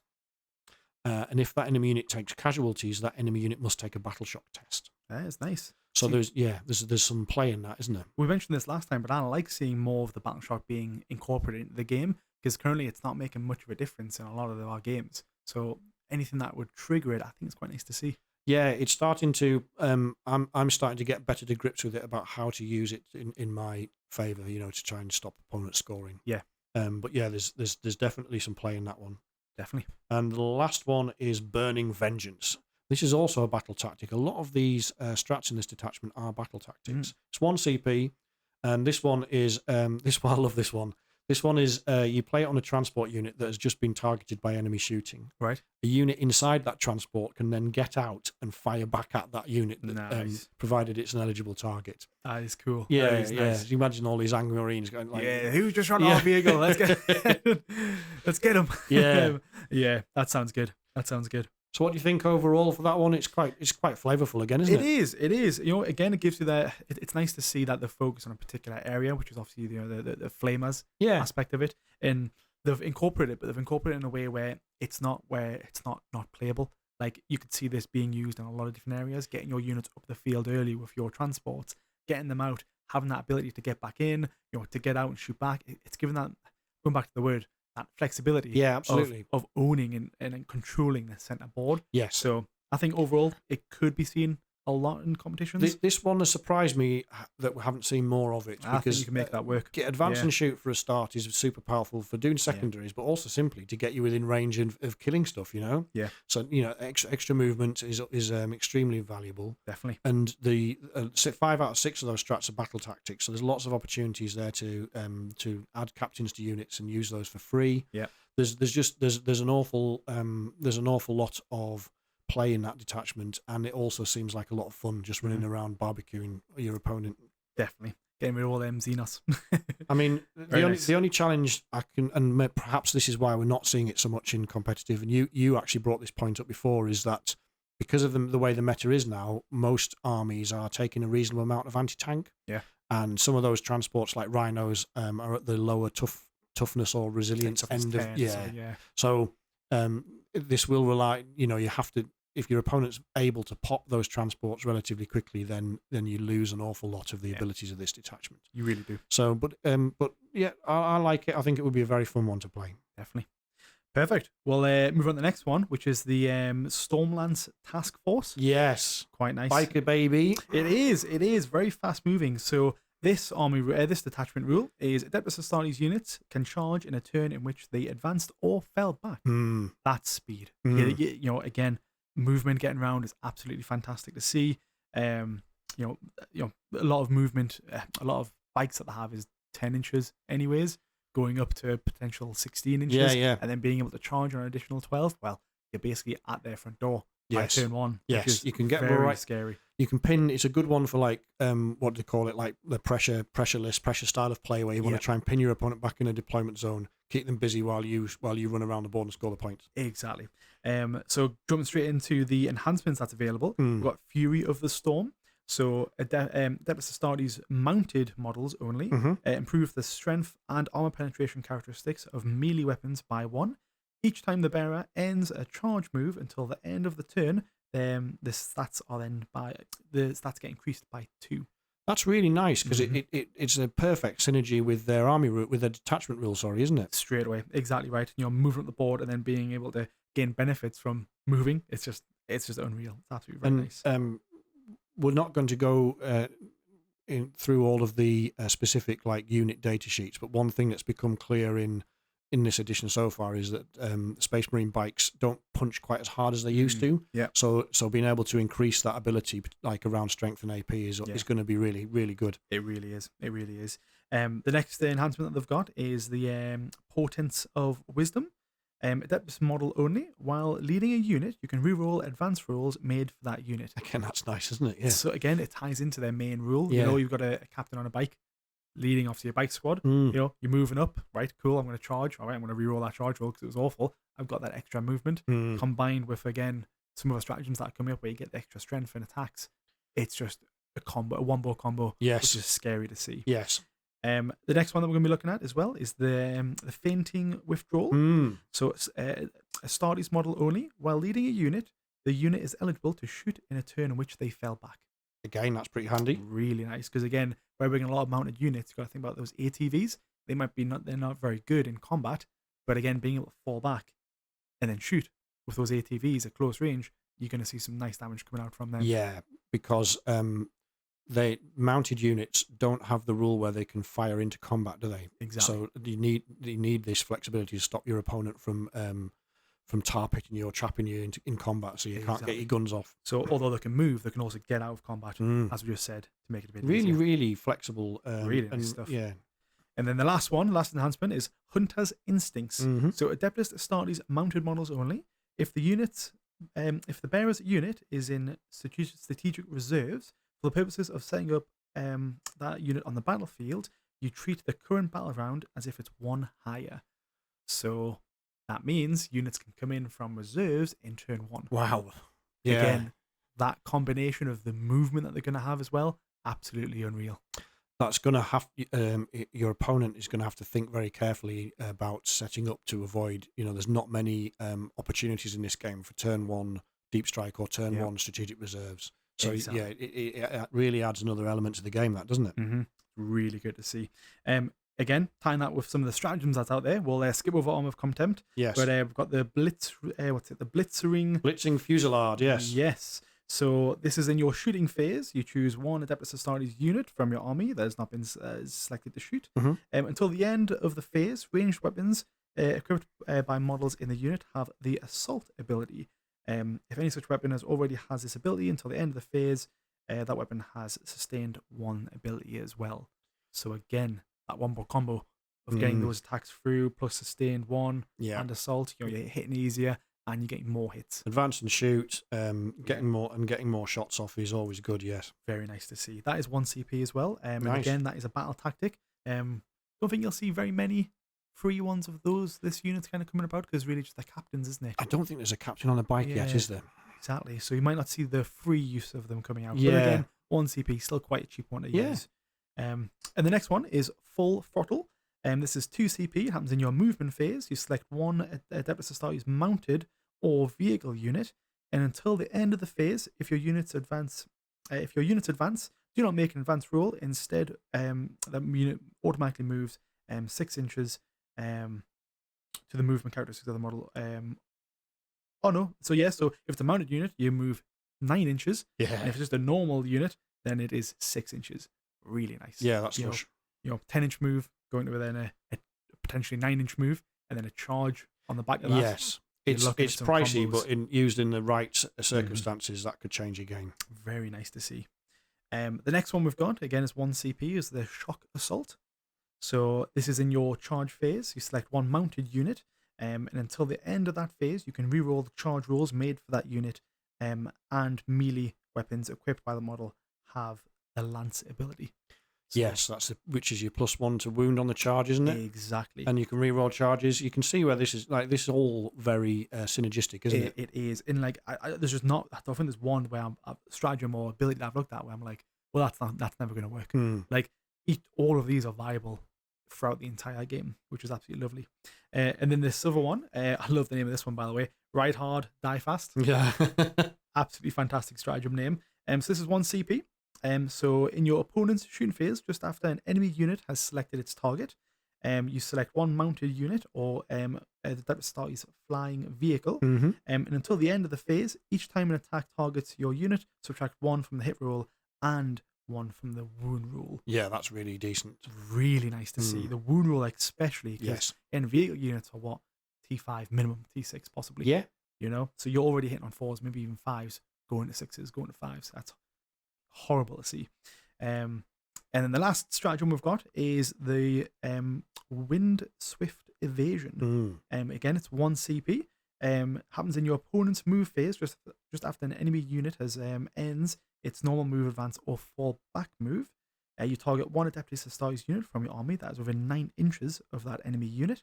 And if that enemy unit takes casualties, that enemy unit must take a battle shock test. That is nice. So there's some play in that, isn't there? We mentioned this last time, but I like seeing more of the battle shock being incorporated into the game, because currently it's not making much of a difference in a lot of our games. So anything that would trigger it, I think it's quite nice to see. Yeah, it's starting to. I'm starting to get better to grips with it about how to use it in my favour. To try and stop opponents scoring. Yeah. But yeah, there's definitely some play in that one. Definitely. And the last one is Burning Vengeance. This is also a battle tactic. A lot of these strats in this detachment are battle tactics. It's 1 CP, and this one is I love this one. This one is you play it on a transport unit that has just been targeted by enemy shooting. Right. A unit inside that transport can then get out and fire back at that unit, provided it's an eligible target. That is cool. Yeah, that is nice. You imagine all these angry Marines going like, who's just shot our vehicle? Let's get him. Yeah. Yeah, that sounds good. So what do you think overall for that one? It's quite flavourful again, isn't it? It is. Again, it gives you that. It's nice to see that they focus on a particular area, which is obviously the flamers aspect of it, and they've incorporated it, but they've incorporated it in a way where it's not playable. Like you could see this being used in a lot of different areas, getting your units up the field early with your transports, getting them out, having that ability to get back in, to get out and shoot back. It's given that, going back to the word, that flexibility absolutely. Of owning and controlling the centre board. Yes. So I think overall it could be seen a lot in competitions. This one has surprised me that we haven't seen more of it. I think you can make that work. Advance and shoot for a start is super powerful for doing secondaries, but also simply to get you within range of killing stuff, Yeah. So, extra movement is extremely valuable. Definitely. And the 5 out of 6 of those strats are battle tactics, so there's lots of opportunities there to add captains to units and use those for free. Yeah. there's an awful lot of play in that detachment, and it also seems like a lot of fun just running around barbecuing your opponent. Definitely. Getting rid of all them Xenos. I mean, the only challenge I can, and perhaps this is why we're not seeing it so much in competitive, and you actually brought this point up before, is that because of the way the meta is now, most armies are taking a reasonable amount of anti-tank. Yeah. And some of those transports, like rhinos, are at the lower toughness or resilience end of. So this will rely, you have to, if your opponent's able to pop those transports relatively quickly, then you lose an awful lot of the abilities of this detachment. You really do. So, but yeah, I like it. I think it would be a very fun one to play. Definitely. Perfect. We'll move on to the next one, which is the Stormlance Task Force. Yes. Quite nice. Biker baby. It is very fast moving. So this this detachment rule is Adeptus Astartes units can charge in a turn in which they advanced or fell back. That's speed. Again, movement getting around is absolutely fantastic to see. A lot of movement, a lot of bikes that they have is 10 inches anyways, going up to a potential 16 inches, and then being able to charge on an additional 12. Well, you're basically at their front door by turn one. Yes, you can get very scary. You can pin. It's a good one for like what do they call it? Like the pressureless pressure style of play, where you want to try and pin your opponent back in a deployment zone, keep them busy while you run around the board and score the points. Exactly. So jumping straight into the enhancements that's available, we've got Fury of the Storm. So Adeptus Astartes mounted models only improve the strength and armor penetration characteristics of melee weapons by 1. Each time the bearer ends a charge move until the end of the turn, the stats get increased by 2. That's really nice because it's a perfect synergy with their with their detachment rule. Sorry, isn't it? Straight away, exactly right. Moving up the board and then being able to gain benefits from moving. It's just unreal. It's absolutely very nice. We're not going to go through all of the specific like unit data sheets, but one thing that's become clear in this edition so far is that Space Marine bikes don't punch quite as hard as they used to. Yeah. So being able to increase that ability, like around strength and AP, is going to be really, really good. It really is. It really is. The next enhancement that they've got is the Portents of Wisdom. Adeptus model only. While leading a unit, you can reroll advanced rolls made for that unit. Again, that's nice, isn't it? Yeah. So again, it ties into their main rule. Yeah. You've got a captain on a bike leading off to your bike squad. You're moving up, right? Cool. I'm going to charge. All right, I'm going to reroll that charge roll because it was awful. I've got that extra movement combined with again some of the stratagems that are coming up where you get the extra strength and attacks. It's just a one-ball combo. Yes, which is scary to see. Yes. The next one that we're going to be looking at as well is the Fainting Withdrawal. So it's Astartes model only. While leading a unit, the unit is eligible to shoot in a turn in which they fell back. Again, that's pretty handy. Really nice because again, by bringing a lot of mounted units, you've got to think about those ATVs. They're not very good in combat, but again, being able to fall back and then shoot with those ATVs at close range, you're going to see some nice damage coming out from them. Yeah, because they mounted units don't have the rule where they can fire into combat, do they? Exactly. So you need this flexibility to stop your opponent from tar pitting you or trapping you in combat, so you can't get your guns off. So although they can move, they can also get out of combat, as we just said, to make it a bit really, easier. really flexible. Really nice stuff. Yeah. And then the last enhancement is Hunter's Instincts. So Adeptus Astartes mounted models only. If the bearer's unit is in strategic reserves, for the purposes of setting up that unit on the battlefield, you treat the current battle round as if it's 1 higher. So that means units can come in from reserves in turn 1. Wow. Yeah. Again, that combination of the movement that they're going to have as well, absolutely unreal. That's going to have your opponent is going to have to think very carefully about setting up to avoid. There's not many opportunities in this game for turn 1 deep strike or turn 1 strategic reserves. So exactly. It really adds another element to the game, that doesn't it? Really good to see. Again, tying that with some of the stratagems that's out there, we'll skip over Arm of Contempt. Yes. But we've got the Blitzing Fusillade. Yes. Yes. So this is in your shooting phase. You choose 1 Adeptus Astartes unit from your army that has not been selected to shoot. Until the end of the phase, ranged weapons equipped by models in the unit have the Assault ability. If any such weapon already has this ability until the end of the phase, that weapon has sustained 1 ability as well. So again, that one-ball combo of getting those attacks through, plus sustained 1 Yeah. and assault. You're hitting easier and you're getting more hits. Advance and shoot, getting more shots off is always good. Yes. Very nice to see. That is 1 CP as well. And Nice. again, that is a battle tactic. Don't think you'll see very many free ones of this unit's kind of coming about, because really just the captains, isn't it? I don't think there's a captain on a bike yet, is there? Exactly. So you might not see the free use of them coming out. Yeah. But again, 1 CP, still quite a cheap one to use. And the next one is Full Throttle. This is 2 CP. It happens in your movement phase. You select 1 Adeptus Astartes mounted or vehicle unit, and until the end of the phase, if your units advance, do not make an advance roll. Instead, that unit automatically moves 6 inches to the movement characteristics of the model. So if it's a mounted unit, you move 9 inches. Yeah. And if it's just a normal unit, then it is 6 inches. Really nice. Yeah, that's lush. 10-inch move going to then a potentially 9-inch move, and then a charge on the back of that. Yes. It's pricey, combos. but used in the right circumstances, that could change your game. Very nice to see. The next one we've got, again, is 1 CP, is the Shock Assault. So this is in your charge phase. You select 1 mounted unit, and until the end of that phase, you can reroll the charge rolls made for that unit, and melee weapons equipped by the model have the Lance ability. So, yes, which is your +1 to wound on the charge, isn't it? Exactly. And you can reroll charges. You can see where this is this is all very synergistic, isn't it? It is. And there's just not. I don't think there's one where a stratagem or ability that I've looked at where I'm like, well, that's never going to work. Like, all of these are viable throughout the entire game, which is absolutely lovely. And then this other one, I love the name of this one, by the way. Ride Hard, Die Fast. Yeah. Absolutely fantastic stratagem name. So this is 1 CP. So in your opponent's shooting phase, just after an enemy unit has selected its target, you select 1 mounted unit or the Adeptus Astartes flying vehicle. And until the end of the phase, each time an attack targets your unit, subtract 1 from the hit roll and 1 from the wound roll. Yeah, that's really decent. Really nice to see. The wound roll, especially, because Yes. in vehicle units are what? T5 minimum, T6 possibly. Yeah. So you're already hitting on 4s, maybe even 5s, going to 6s, going to 5s. That's horrible to see. And then the last stratagem we've got is the Wind Swift Evasion. Again, it's 1 CP. Happens in your opponent's move phase, just after an enemy unit has ends its normal move, advance, or fall back move. You target 1 Adeptus Astartes unit from your army that is within 9 inches of that enemy unit.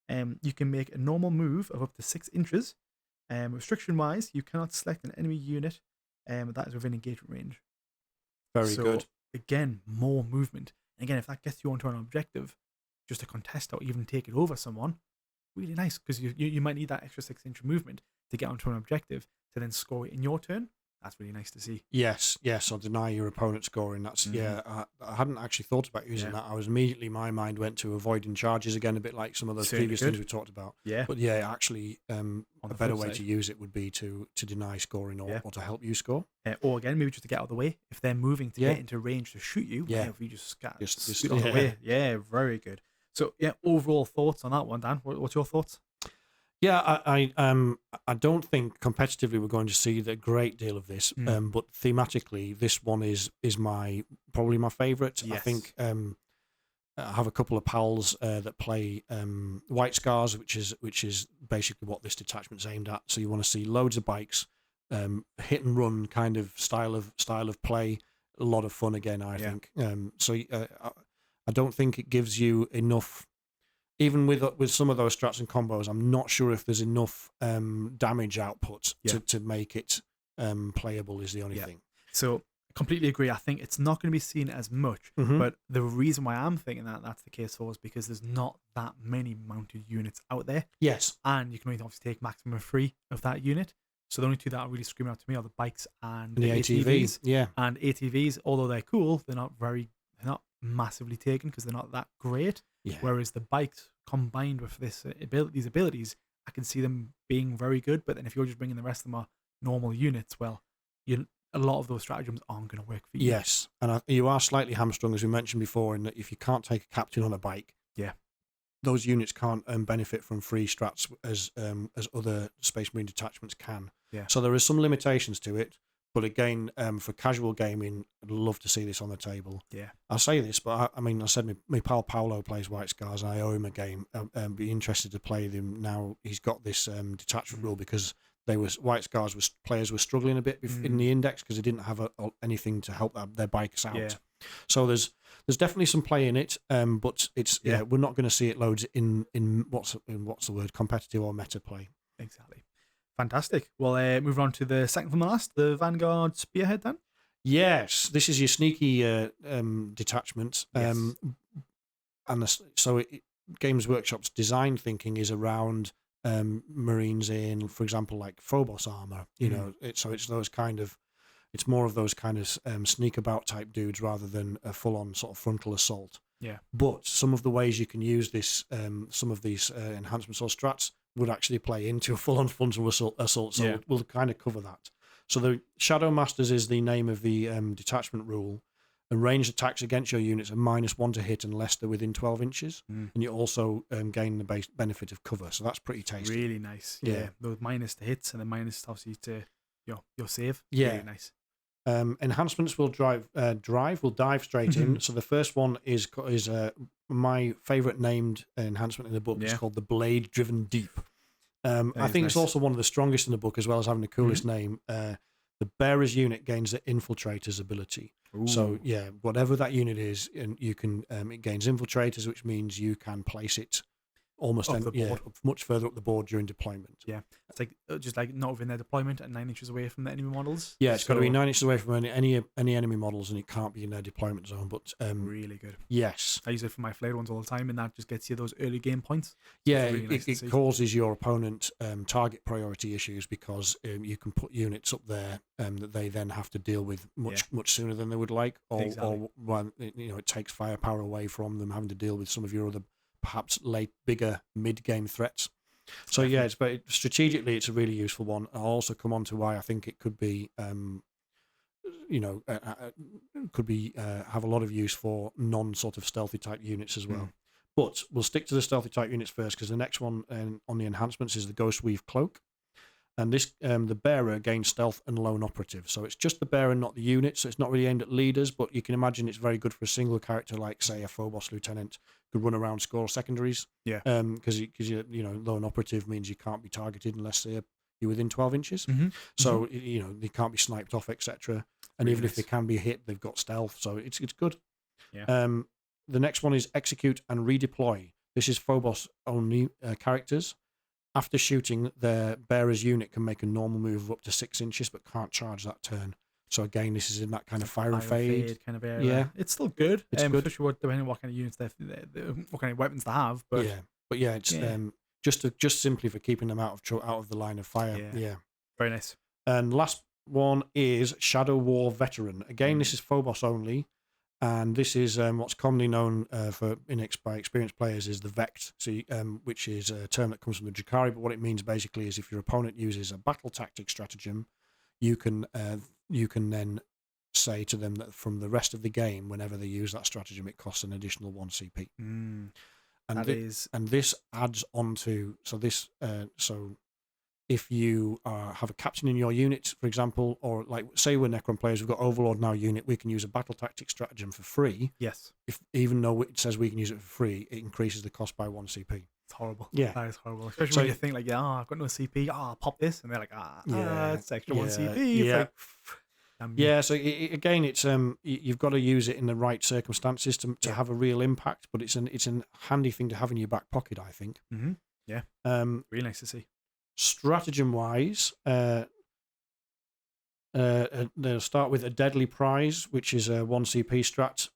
You can make a normal move of up to 6 inches. Restriction-wise, you cannot select an enemy unit that is within engagement range. Very good. Again, more movement. And again, if that gets you onto an objective, just to contest or even take it over someone, really nice, because you might need that extra 6-inch movement to get onto an objective to then score it in your turn. That's really nice to see. Yes, or deny your opponent scoring. That's I hadn't actually thought about using that. I was immediately, my mind went to avoiding charges again, a bit like some of those previous things we talked about. Yeah. But actually, a better way to use it would be to deny scoring or to help you score. Or again, maybe just to get out of the way. If they're moving to get into range to shoot you, if you just scoot out of the way. Yeah, very good. So overall thoughts on that one, Dan? What's your thoughts? Yeah, I don't think competitively we're going to see a great deal of this, but thematically, this one is probably my favourite. Yes. I think I have a couple of pals that play White Scars, which is basically what this detachment's aimed at. So you want to see loads of bikes, hit and run kind of style of play, a lot of fun again. I think. I don't think it gives you enough. Even with some of those strats and combos, I'm not sure if there's enough damage output to make it playable is the only thing. So completely agree. I think it's not going to be seen as much, but the reason why I'm thinking that's the case for is because there's not that many mounted units out there. Yes. And you can only obviously take maximum 3 of that unit. So the only 2 that are really screaming out to me are the bikes and the ATVs. Yeah. And ATVs, although they're cool, they're not massively taken because they're not that great. Yeah. Whereas the bikes combined with these abilities, I can see them being very good. But then if you're just bringing the rest of them are normal units, well, a lot of those stratagems aren't going to work for you. Yes, and you are slightly hamstrung, as we mentioned before, in that if you can't take a captain on a bike, those units can't benefit from free strats as other Space Marine detachments can. Yeah. So there is some limitations to it, But again, for casual gaming, I'd love to see this on the table. Yeah. I say this, but I said my pal Paolo plays White Scars, and I owe him a game. Be interested to play them now. He's got this detachment rule because White Scars players were struggling a bit in the index because they didn't have anything to help their bikes out. Yeah. So there's definitely some play in it, but it's we're not going to see it loads in what's the word, competitive or meta play. Exactly. Fantastic. Well, moving on to the second from the last, the Vanguard Spearhead then. Yes, this is your sneaky detachment. Yes. Games Workshop's design thinking is around Marines in, for example, like Phobos armor. You know, it's those kind of. It's more of those kind of sneak about type dudes rather than a full on sort of frontal assault. Yeah. But some of the ways you can use this, some of these enhancements or strats would actually play into a full on frontal assault. So we'll kind of cover that. So the Shadow Masters is the name of the detachment rule. And ranged attacks against your units are -1 to hit unless they're within 12 inches. And you also gain the benefit of cover. So that's pretty tasty. Really nice. Yeah. Those minus to hits and then minus obviously to your save. Yeah. Really nice. Enhancements will dive straight in. So the first one is my favourite named enhancement in the book. It's called the Blade Driven Deep. I think it's also one of the strongest in the book, as well as having the coolest name. The bearer's unit gains the infiltrator's ability. Ooh. So whatever that unit is, and you can it gains infiltrators, which means you can place it almost much further up the board during deployment. Yeah, it's like just like not within their deployment and 9 inches away from the enemy models. Yeah, it's got to be 9 inches away from any enemy models, and it can't be in their deployment zone. But really good. Yes, I use it for my flared ones all the time, and that just gets you those early game points. Yeah, really nice it causes your opponent target priority issues because you can put units up there that they then have to deal with much sooner than they would like, or when it takes firepower away from them having to deal with some of your other perhaps bigger mid-game threats. So but strategically it's a really useful one. I'll also come on to why I think it could be, have a lot of use for non-sort of stealthy type units as well. But we'll stick to the stealthy type units first because the next one on the enhancements is the Ghost Weave Cloak. And this, the bearer gains stealth and lone operative. So it's just the bearer, not the unit. So it's not really aimed at leaders, but you can imagine it's very good for a single character, like say a Phobos lieutenant could run around, score secondaries. Yeah. Because lone operative means you can't be targeted unless you're within 12 inches. So they can't be sniped off, etc. And really even if they can be hit, they've got stealth. So it's good. Yeah. The next one is execute and redeploy. This is Phobos only characters. After shooting, their bearer's unit can make a normal move of up to 6 inches, but can't charge that turn. So again, this is in that kind of fire and fade kind of area. Yeah, it's still good. It's good, especially depending on what kind of units what kind of weapons they have. But it's just simply for keeping them out of the line of fire. Yeah, very nice. And last one is Shadow War Veteran. Again, this is Phobos only. And this is what's commonly known by experienced players is the Vect, which is a term that comes from the Drakari. But what it means basically is if your opponent uses a battle tactic stratagem, you can then say to them that from the rest of the game, whenever they use that stratagem, it costs an additional 1 CP. And this adds on to if you have a captain in your unit, for example, or like say we're Necron players, we've got Overlord in our unit, we can use a battle tactic stratagem for free. Yes. Even though it says we can use it for free, it increases the cost by 1 CP. It's horrible. Yeah. That is horrible. Especially when you think like, I've got no CP, I'll pop this. And they're like, it's extra 1 CP. Yeah. It's like, again, it's you've got to use it in the right circumstances to have a real impact, but it's a handy thing to have in your back pocket, I think. Yeah. Really nice to see. Stratagem wise, they'll start with a Deadly Prize, which is a 1 CP strat.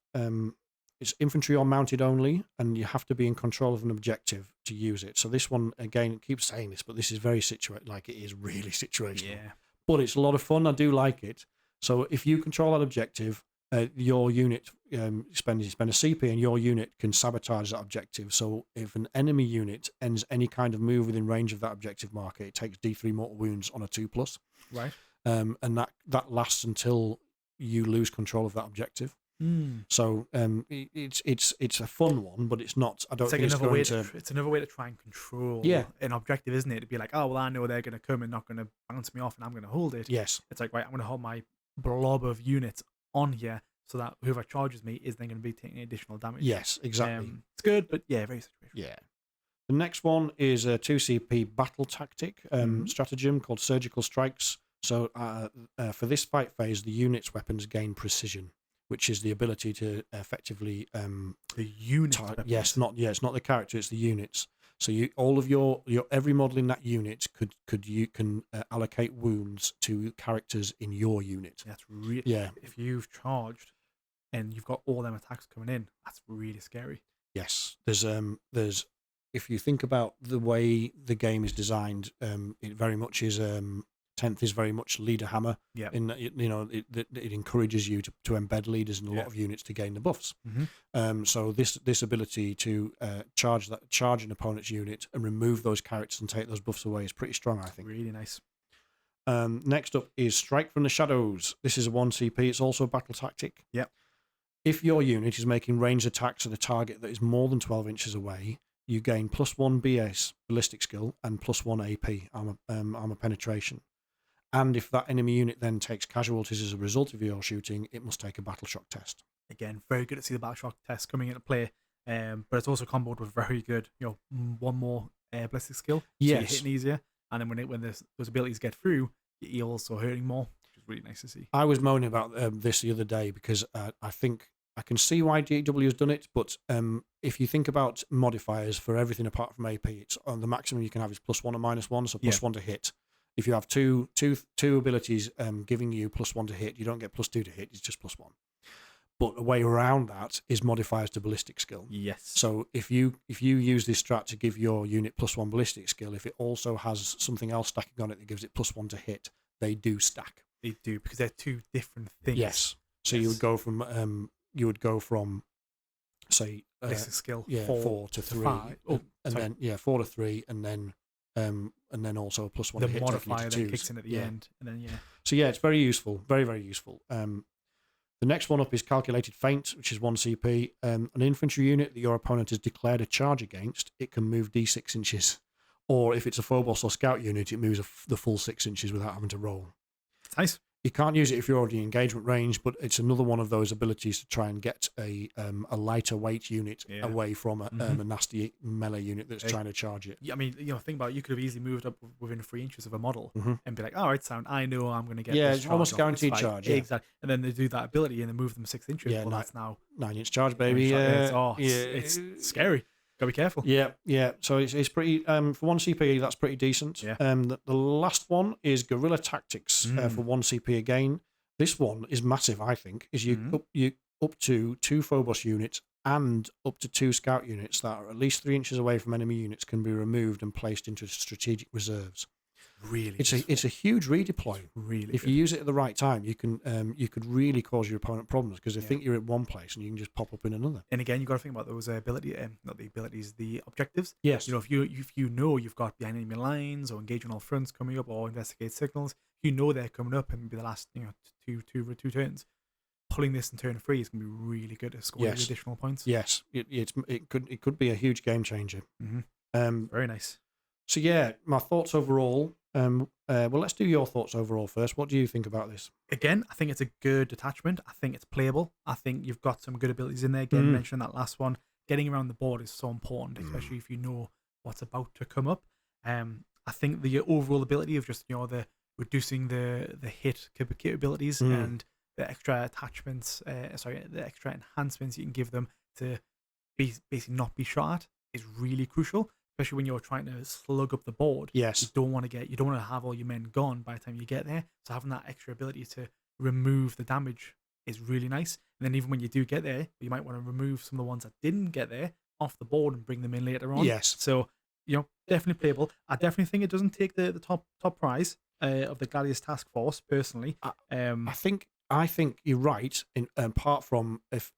It's infantry or mounted only, and you have to be in control of an objective to use it. So this one, again, it keeps saying this, but this is very it is really situational. Yeah. But it's a lot of fun. I do like it. So if you control that objective, your unit spend a CP, and your unit can sabotage that objective. So if an enemy unit ends any kind of move within range of that objective marker, it takes D3 mortal wounds on a 2+. Right. And that lasts until you lose control of that objective. So it's a fun one, but it's not. I don't think it's another going way to. It's another way to try and control an objective, isn't it? To be like, oh well, I know they're going to come and not going to bounce me off, and I'm going to hold it. Yes. It's like, right, I'm going to hold my blob of units on here, so that whoever charges me is then going to be taking additional damage. Yes, exactly. It's good, but yeah, very situational. Yeah. The next one is a 2CP battle tactic stratagem called Surgical Strikes. So for this fight phase, the unit's weapons gain precision, which is the ability to effectively the unit. Yes, it's not the character, it's the units. So all of your every model in that unit you can allocate wounds to characters in your unit. That's really If you've charged and you've got all them attacks coming in, that's really scary. Yes, there's if you think about the way the game is designed, it very much is 10th is very much leader hammer. Yeah. In that, it encourages you to embed leaders in a lot of units to gain the buffs. So this ability to charge an opponent's unit and remove those characters and take those buffs away is pretty strong, I think. Really nice. Next up is Strike from the Shadows. This is a 1CP. It's also a battle tactic. Yep. If your unit is making ranged attacks at a target that is more than 12 inches away, you gain +1 BS ballistic skill and +1 AP armor penetration. And if that enemy unit then takes casualties as a result of your shooting, it must take a battle shock test. Again, very good to see the battle shock test coming into play. But it's also comboed with very good, one more ballistic skill. So you're hitting easier. And then when those abilities get through, you're also hurting more, which is really nice to see. I was moaning about this the other day because I think I can see why DW has done it, but if you think about modifiers for everything apart from AP, it's on the maximum you can have is +1 and -1, so +1 to hit. If you have two abilities giving you +1 to hit, you don't get +2 to hit, it's just +1. But a way around that is modifiers to ballistic skill. Yes. So if you use this strat to give your unit +1 ballistic skill, if it also has something else stacking on it that gives it +1 to hit, they do stack. They do, because they're two different things. Yes. So you would go from say ballistic skill 4 to 3, 5. then 4 to 3, and then also a +1 the to hit. modifier that kicks in at the end, and then So it's very useful, very very useful. The next one up is Calculated Feint, which is 1CP. An infantry unit that your opponent has declared a charge against, it can move D6 inches. Or if it's a Phobos or Scout unit, it moves the full 6 inches without having to roll. It's nice. You can't use it if you're already in engagement range, but it's another one of those abilities to try and get a lighter weight unit away from a nasty melee unit that's trying to charge it. Yeah, I mean, think about it, you could have easily moved up within 3 inches of a model and be like, all right, sound, I know I'm going to get this it's almost guaranteed charge. Yeah. Exactly. And then they do that ability and then move them 6 inches. Yeah, that's now 9-inch charge, baby. It's scary. Gotta be careful. Yeah. So it's pretty for 1CP. That's pretty decent. Yeah. The last one is Guerrilla Tactics for 1CP again. This one is massive. I think is you up to 2 Phobos units and up to 2 Scout units that are at least 3 inches away from enemy units can be removed and placed into strategic reserves. Really, it's a huge redeploy. Really, if you use it at the right time, you could really cause your opponent problems because they think you're at one place and you can just pop up in another. And again, you got to think about those the objectives. Yes. If you know you've got behind enemy lines or engage on all fronts coming up or investigate signals, you know they're coming up and be the last two turns. Pulling this in turn 3 is going to be really good at scoring additional points. Yes, it could be a huge game changer. Very nice. So my thoughts overall. Well, let's do your thoughts overall first. What do you think about this? Again, I think it's a good detachment. I think it's playable. I think you've got some good abilities in there. Again, mentioned that last one. Getting around the board is so important, especially if you know what's about to come up. I think the overall ability of just the reducing the hit capabilities and the extra attachments, the extra enhancements you can give them to basically not be shot at is really crucial. Especially when you're trying to slug up the board. Yes. You don't want to have all your men gone by the time you get there. So having that extra ability to remove the damage is really nice. And then even when you do get there, you might want to remove some of the ones that didn't get there off the board and bring them in later on. Yes. So, definitely playable. I definitely think it doesn't take the top prize of the Gladius Task Force, personally. I think you're right. Apart from if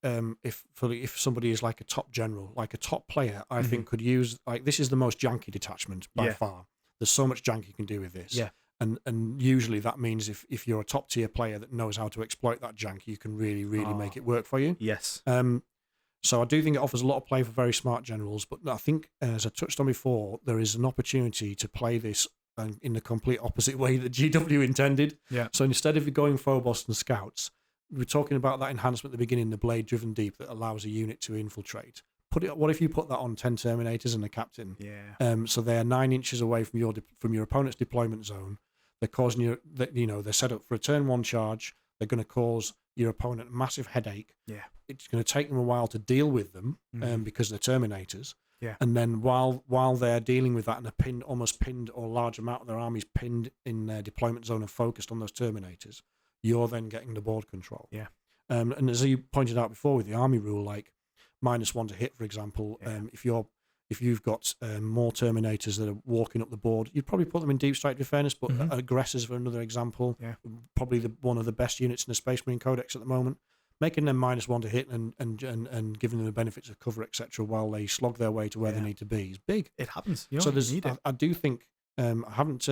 somebody is like a top general, like a top player, I think could use this is the most janky detachment by far. There's so much jank you can do with this. Yeah. And usually that means if you're a top tier player that knows how to exploit that jank, you can really make it work for you. Yes. So I do think it offers a lot of play for very smart generals, but I think, as I touched on before, there is an opportunity to play this in the complete opposite way that GW intended. Yeah. So instead of going Phobos and Scouts, we're talking about that enhancement at the beginning, the Blade Driven Deep, that allows a unit to infiltrate. What if you put that on 10 Terminators and a Captain? Yeah. So they're 9 inches away from your opponent's deployment zone. They're causing they're set up for a turn 1 charge. They're going to cause your opponent a massive headache. Yeah. It's going to take them a while to deal with them because they're Terminators. Yeah. And then while they're dealing with that and they're almost pinned, or a large amount of their armies pinned in their deployment zone and focused on those Terminators, you're then getting the board control. Yeah. And as you pointed out before with the army rule, like -1 to hit, for example, if you've got more Terminators that are walking up the board, you'd probably put them in Deep Strike, to be fairness, but Aggressors, for another example, probably one of the best units in the Space Marine Codex at the moment, making them -1 to hit and giving them the benefits of cover, etc., while they slog their way to where they need to be is big. It happens. So I do think, I haven't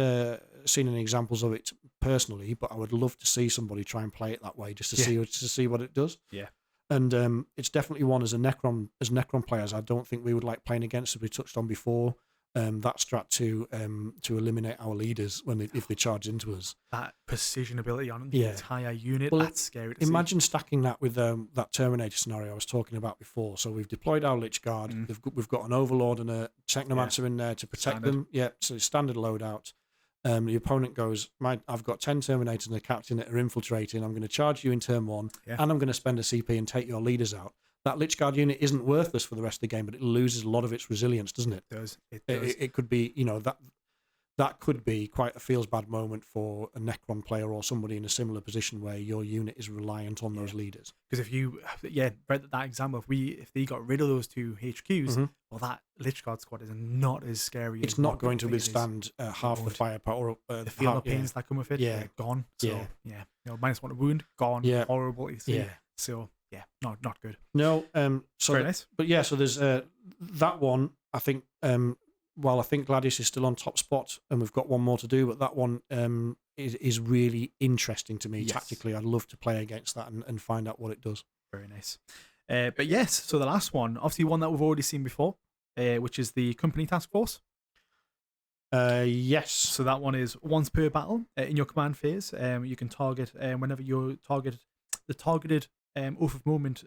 seen any examples of it personally, but I would love to see somebody try and play it that way, just to see what it does. Yeah. And it's definitely one as Necron players, I don't think we would like playing against, as we touched on before. That strat to eliminate our leaders if they charge into us. That precision ability on the entire unit, that's scary to imagine stacking that with that Terminator scenario I was talking about before. So we've deployed our Lich Guard, we've got an Overlord and a Technomancer in there to protect them. Yeah, so it's standard loadout. The opponent goes, I've got 10 Terminators and a Captain that are infiltrating. I'm going to charge you in turn 1, and I'm going to spend a CP and take your leaders out. That Lich Guard unit isn't worthless for the rest of the game, but it loses a lot of its resilience, doesn't it? It does. It could be, that could be quite a feels bad moment for a Necron player or somebody in a similar position where your unit is reliant on those leaders. Because if you, read that example, if they got rid of those 2 HQs, well, that Lich Guard squad is not as scary. It's not going to withstand half the firepower. The field of pains that come with it, they're gone. So, -1 to wound, gone. Yeah. Horrible to see. Yeah. So, not good. No, so very nice. But so there's that one. I think I think Gladius is still on top spot, and we've got one more to do, but that one is really interesting to me tactically. I'd love to play against that and find out what it does. Very nice. But yes, so the last one, obviously one that we've already seen before, which is the Company Task Force. Yes. So that one is once per battle in your command phase. You can target whenever you target the targeted Oath of Moment.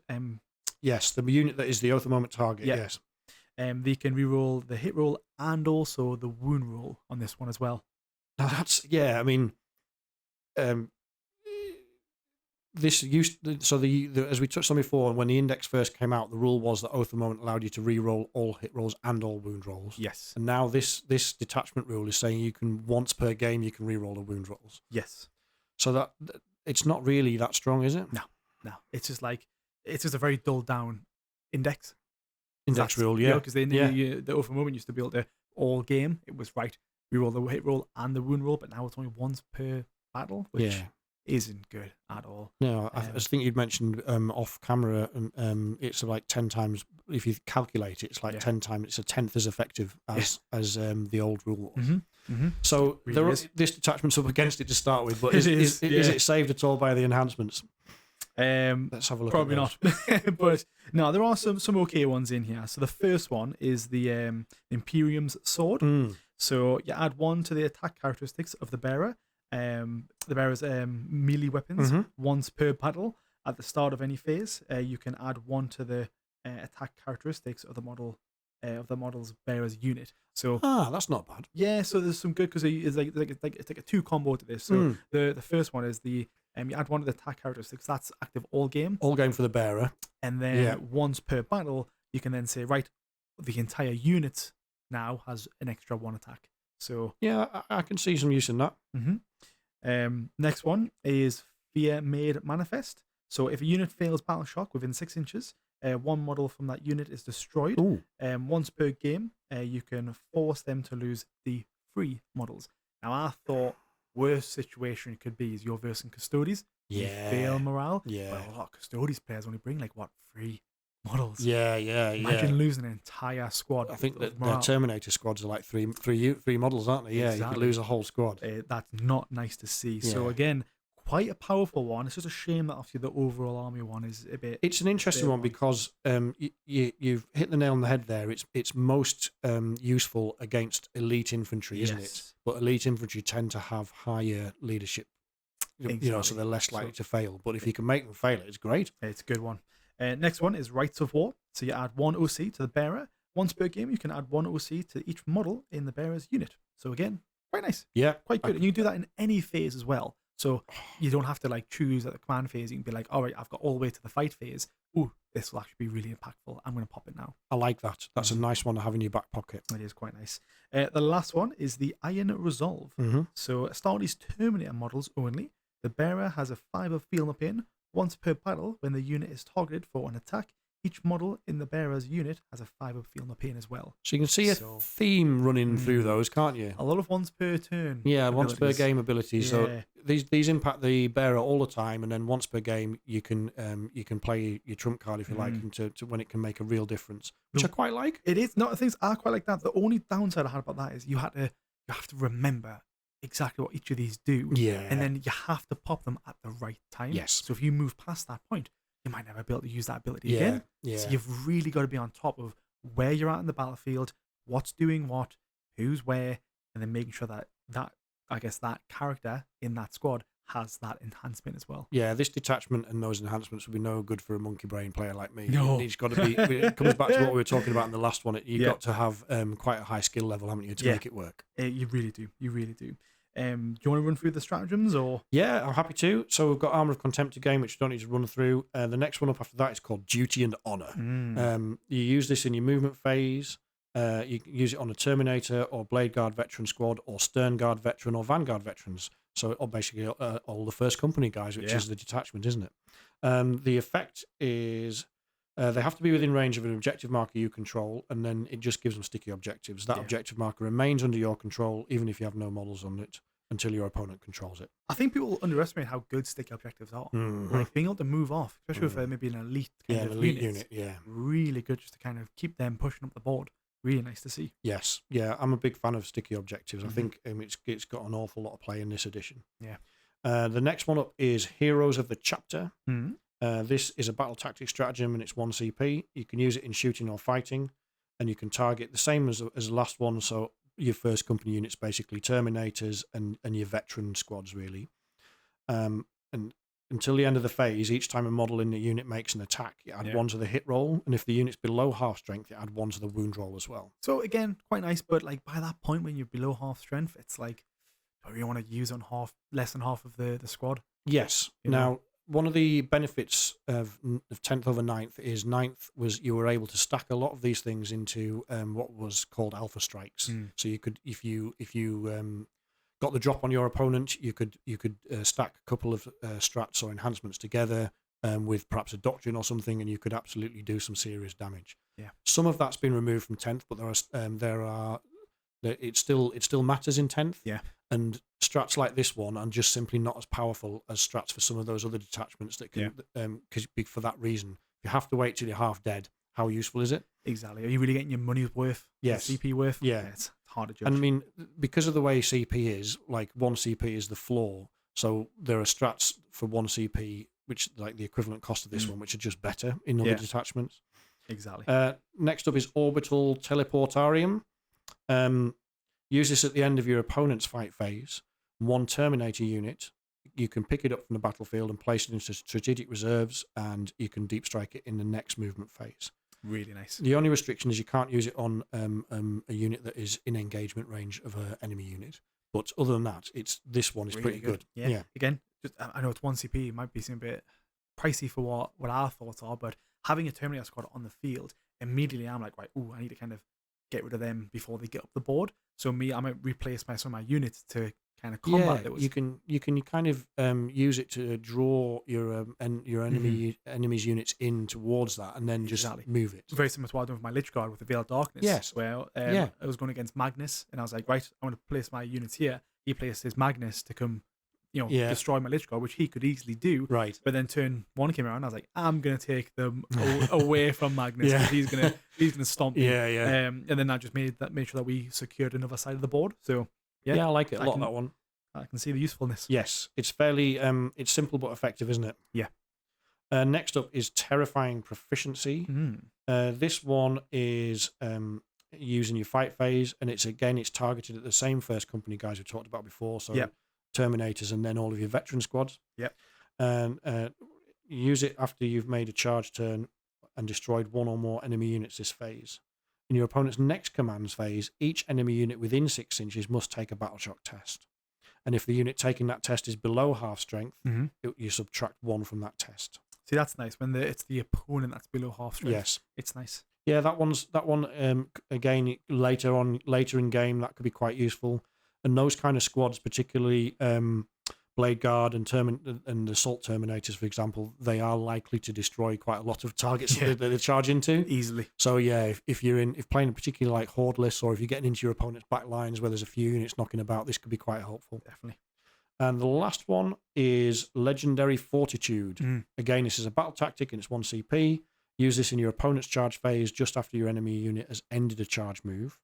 Yes, the unit that is the Oath of Moment target. Yeah. Yes. They can reroll the hit roll and also the wound roll on this one as well. Now that's I mean, this used so the as we touched on before, when the index first came out, the rule was that Oath of Moment allowed you to reroll all hit rolls and all wound rolls. Yes. And now this detachment rule is saying you can once per game you can reroll the wound rolls. Yes. So that it's not really that strong, is it? No. It's just a very dulled down index rule, because the Oath of Moment used to be able to all game. It was right. Reroll the hit roll and the wound roll, but now it's only once per battle, which isn't good at all. No, I think you'd mentioned off camera, it's like 10 times. If you calculate it, it's like 10 times. It's a 10th as effective as the old rule was. So really this detachment's up against it to start with, but is it saved at all by the enhancements? Let's have a look. Probably not, but no, there are some okay ones in here. So the first one is the Imperium's Sword. So you add 1 to the attack characteristics of the bearer. The bearer's melee weapons once per battle. At the start of any phase, you can add 1 to the attack characteristics of the model's bearer's unit. So that's not bad. Yeah, so there's some good because it's like a 2 combo to this. So the first one is the you add 1 to the attack characteristics. That's active all game. All game for the bearer. And then once per battle, you can then say, right, the entire unit now has an extra 1 attack. So I can see some use in that. Next one is Fear Made Manifest. So if a unit fails battle shock within 6 inches, 1 model from that unit is destroyed. Once per game, you can force them to lose the 3 models. Now I thought worst situation could be is you're versing Custodes. You fail morale. Yeah. Well, a lot of Custodes players only bring 3 models. Yeah. Imagine losing an entire squad. I think that the Terminator squads are like three models, aren't they? Yeah, exactly. You could lose a whole squad. That's not nice to see. Yeah. So again, quite a powerful one. It's just a shame that obviously the overall army one is a bit. It's an interesting one because you've hit the nail on the head there. It's most useful against elite infantry, isn't it? But elite infantry tend to have higher leadership. Exactly. So they're less likely to fail. But if you can make them fail, it's great. It's a good one. Next one is Rights of War. So you add 1 OC to the bearer. Once per game, you can add 1 OC to each model in the bearer's unit. So again, quite nice. Yeah. Quite good. And you can do that in any phase as well. So you don't have to like choose at the command phase. You can be like, all right, I've got all the way to the fight phase. Ooh, this will actually be really impactful. I'm going to pop it now. I like that. That's a nice one to have in your back pocket. It is quite nice. The last one is the Iron Resolve. So start these Terminator models only. The bearer has a 5 of Feel No Pain. Once per battle, when the unit is targeted for an attack, each model in the bearer's unit has a 5 of Feel No Pain as well. So you can see a theme running through those, can't you? A lot of once per turn. Yeah, once per game abilities. Yeah. So these impact the bearer all the time, and then once per game you can play your trump card if you like, to when it can make a real difference, which I quite like. It is. No, things are quite like that. The only downside I had about that is you have to remember exactly what each of these do. Yeah. And then you have to pop them at the right time. Yes. So if you move past that point, you might never be able to use that ability again. Yeah. So you've really got to be on top of where you're at in the battlefield, what's doing what, who's where, and then making sure that that character in that squad has that enhancement as well. Yeah, this detachment and those enhancements would be no good for a monkey brain player like me. No. It's got to be. It comes back to what we were talking about in the last one. You've got to have quite a high skill level, haven't you, to make it work? You really do. You really do. Do you want to run through the stratagems or? Yeah, I'm happy to. So we've got Armour of Contempt again, which you don't need to run through. The next one up after that is called Duty and Honour. You use this in your movement phase. You can use it on a Terminator or Blade Guard veteran squad or Stern Guard veteran or Vanguard veterans. So basically all the first company guys, which is the detachment, isn't it? The effect is they have to be within range of an objective marker you control, and then it just gives them sticky objectives. That objective marker remains under your control, even if you have no models on it, until your opponent controls it. I think people underestimate how good sticky objectives are. Like being able to move off, especially with maybe an elite kind of unit. Yeah, really good just to kind of keep them pushing up the board. Really nice to see. Yes, yeah, I'm a big fan of sticky objectives. I think it's got an awful lot of play in this edition. Yeah. The next one up is Heroes of the Chapter. This is a battle tactics stratagem, and it's 1 CP. You can use it in shooting or fighting, and you can target the same as the last one. So your first company units, basically Terminators and your veteran squads, really. And until the end of the phase, each time a model in the unit makes an attack, you add 1 to the hit roll, and if the unit's below half strength, you add 1 to the wound roll as well. So again, quite nice, but like by that point when you're below half strength, it's like, do you want to use on less than half of the squad? Yes. Now, one of the benefits of 10th over 9th is 9th was you were able to stack a lot of these things into what was called alpha strikes. So you could, if you got the drop on your opponent, you could stack a couple of strats or enhancements together with perhaps a doctrine or something, and you could absolutely do some serious damage. Yeah. Some of that's been removed from 10th, but it still matters in 10th. Yeah. And strats like this one are just simply not as powerful as strats for some of those other detachments that can, because for that reason, you have to wait till you're half dead. How useful is it? Exactly. Are you really getting your money's worth? Yes. CP worth? Yeah. It's hard to judge. And I mean, because of the way CP is, like 1 CP is the floor. So there are strats for 1 CP, which like the equivalent cost of this one, which are just better in other detachments. Exactly. Next up is Orbital Teleportarium. Use this at the end of your opponent's fight phase. 1 Terminator unit. You can pick it up from the battlefield and place it into strategic reserves, and you can deep strike it in the next movement phase. Really nice. The only restriction is you can't use it on a unit that is in engagement range of an enemy unit. But other than that, this one is really pretty good. Yeah. Again, I know it's 1 CP. It might be a bit pricey for what our thoughts are, but having a Terminator squad on the field, immediately I'm like, right, I need to kind of get rid of them before they get up the board. So I might replace some of my units to kind of combat those. You can kind of use it to draw your enemy's units in towards that, and then just move it. Very similar to what I done with my Lich Guard with the Veil of Darkness. Yes. Where I was going against Magnus, and I was like, right, I want to place my units here. He placed his Magnus to come destroy my Lich God, which he could easily do. Right. But then turn 1 came around, I was like, I'm gonna take them away from Magnus because he's gonna stomp me. And then that just made sure that we secured another side of the board. So I like it a lot. That one. I can see the usefulness. Yes, it's fairly it's simple but effective, isn't it? Yeah. Next up is Terrifying Proficiency. This one is using your fight phase, and it's targeted at the same first company guys we talked about before. So Terminators and then all of your veteran squads. And use it after you've made a charge turn and destroyed 1 or more enemy units this phase. In your opponent's next command phase, each enemy unit within 6 inches must take a battle shock test. And if the unit taking that test is below half strength, you subtract 1 from that test. See, that's nice when it's the opponent that's below half strength. Yes, it's nice. Yeah, that one again later in game that could be quite useful. And those kind of squads, particularly Blade Guard and Assault Terminators, for example, they are likely to destroy quite a lot of targets that they charge into easily. So yeah, if playing a particular like horde list, or if you're getting into your opponent's back lines where there's a few units knocking about, this could be quite helpful. Definitely. And the last one is Legendary Fortitude. Again, this is a battle tactic and it's 1 CP. Use this in your opponent's charge phase just after your enemy unit has ended a charge move.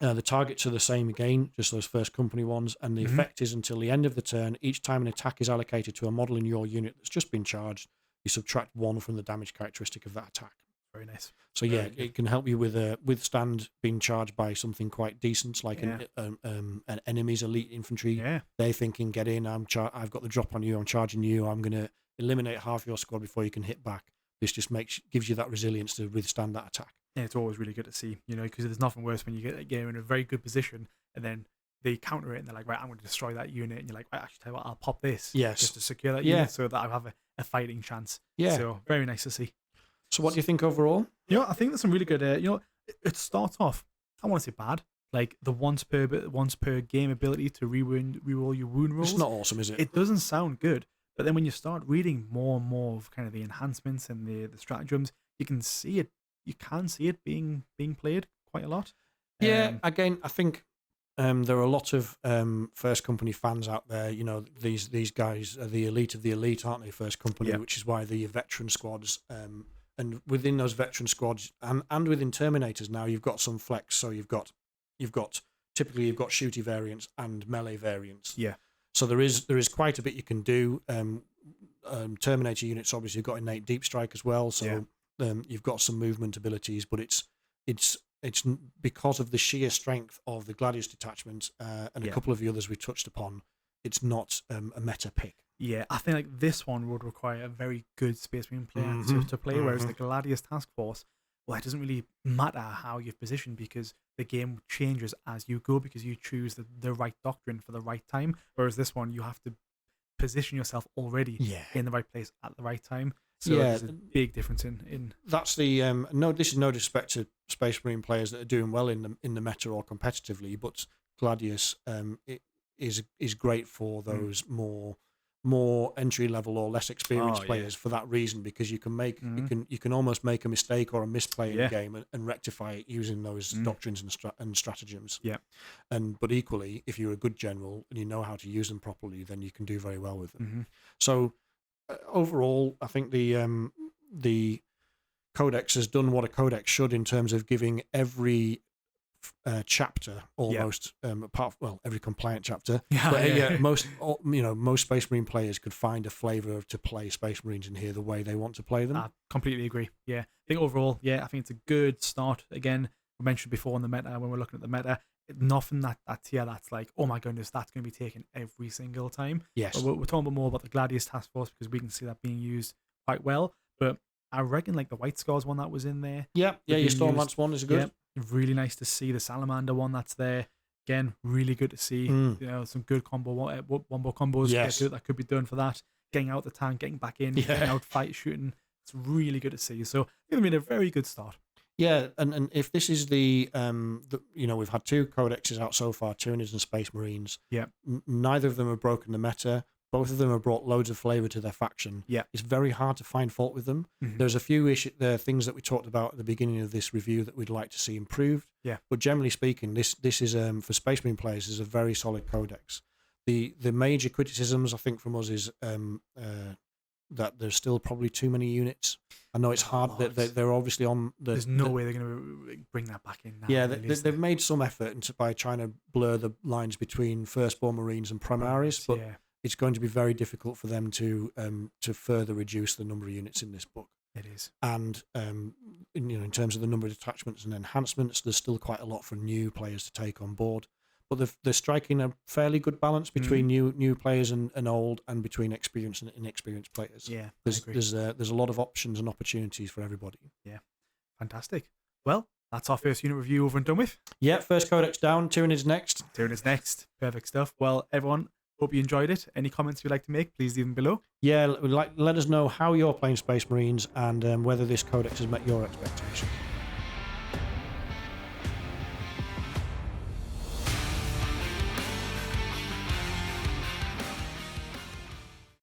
The targets are the same again, just those first company ones, and the effect is until the end of the turn. Each time an attack is allocated to a model in your unit that's just been charged, you subtract 1 from the damage characteristic of that attack. Very nice. So it can help you withstand being charged by something quite decent, like an enemy's elite infantry. Yeah. They're thinking, get in, I've got the drop on you, I'm charging you, I'm going to eliminate half your squad before you can hit back. This just gives you that resilience to withstand that attack. Yeah, it's always really good to see, because there's nothing worse when you get in a very good position and then they counter it and they're like, right, I'm going to destroy that unit, and you're like, right, actually, tell you what, I'll pop this just to secure that unit so that I have a fighting chance. Yeah. So very nice to see. So what do you think overall? I think there's some really good. It starts off, I want to say bad, like the once per game ability to reroll your wound rolls. It's not awesome, is it? It doesn't sound good, but then when you start reading more and more of kind of the enhancements and the stratagems, you can see it. You can see it being played quite a lot. Yeah. Again, I think there are a lot of First Company fans out there. These guys are the elite of the elite, aren't they? First Company, which is why the veteran squads. And within those veteran squads and within Terminators now, you've got some flex. So you've got typically shooty variants and melee variants. Yeah. So there is quite a bit you can do. Terminator units obviously have got innate deep strike as well. So you've got some movement abilities, but it's because of the sheer strength of the Gladius detachment and a couple of the others we touched upon. It's not a meta pick. Yeah, I think like this one would require a very good Space Marine player to play, whereas the Gladius Task Force, well, it doesn't really matter how you've positioned because the game changes as you go because you choose the right doctrine for the right time, whereas this one, you have to position yourself already in the right place at the right time. So there's a big difference in that's the this is no disrespect to Space Marine players that are doing well in the meta or competitively, but Gladius it is great for those more entry level or less experienced players for that reason, because you can almost make a mistake or a misplay in the game and rectify it using those doctrines and stratagems. Yeah. But equally, if you're a good general and you know how to use them properly, then you can do very well with them. So overall, I think the Codex has done what a Codex should in terms of giving every chapter almost every compliant chapter most Space Marine players could find a flavor to play Space Marines in here the way they want to play them. I completely agree. I think overall I think it's a good start. Again, we mentioned before in the meta, when we're looking at the meta, nothing that tier that's like, oh my goodness, that's going to be taken every single time. Yes, but we're talking more about the Gladius Task Force because we can see that being used quite well. But I reckon like the White Scars one that was in there, your Stormlance one is good. Really nice to see the Salamander one that's there. Again, really good to see. Some good wombo combos that could be done for that. Getting out the tank, getting back in, getting out, fight, shooting. It's really good to see. So it's been a very good start. Yeah, and if this is the we've had 2 codexes out so far, Tyranids and Space Marines. Yeah. Neither of them have broken the meta. Both of them have brought loads of flavour to their faction. Yeah. It's very hard to find fault with them. There's a few things that we talked about at the beginning of this review that we'd like to see improved. Yeah. But generally speaking, this is for Space Marine players is a very solid codex. the major criticisms I think from us is that there's still probably too many units. I know it's hard. They're obviously on the. There's no way they're going to bring that back in now. Yeah, they've made some effort by trying to blur the lines between Firstborn Marines and Primaris, but it's going to be very difficult for them to further reduce the number of units in this book. It is. And in terms of the number of detachments and enhancements, there's still quite a lot for new players to take on board. But they're striking a fairly good balance between new players and old, and between experienced and inexperienced players. Yeah, there's a lot of options and opportunities for everybody. Yeah, fantastic. Well, that's our first unit review over and done with. Yeah, first codex down. Tyranids next. Tyranids next. Perfect stuff. Well, everyone, hope you enjoyed it. Any comments you'd like to make, please leave them below. Yeah, let us know how you're playing Space Marines and whether this codex has met your expectations.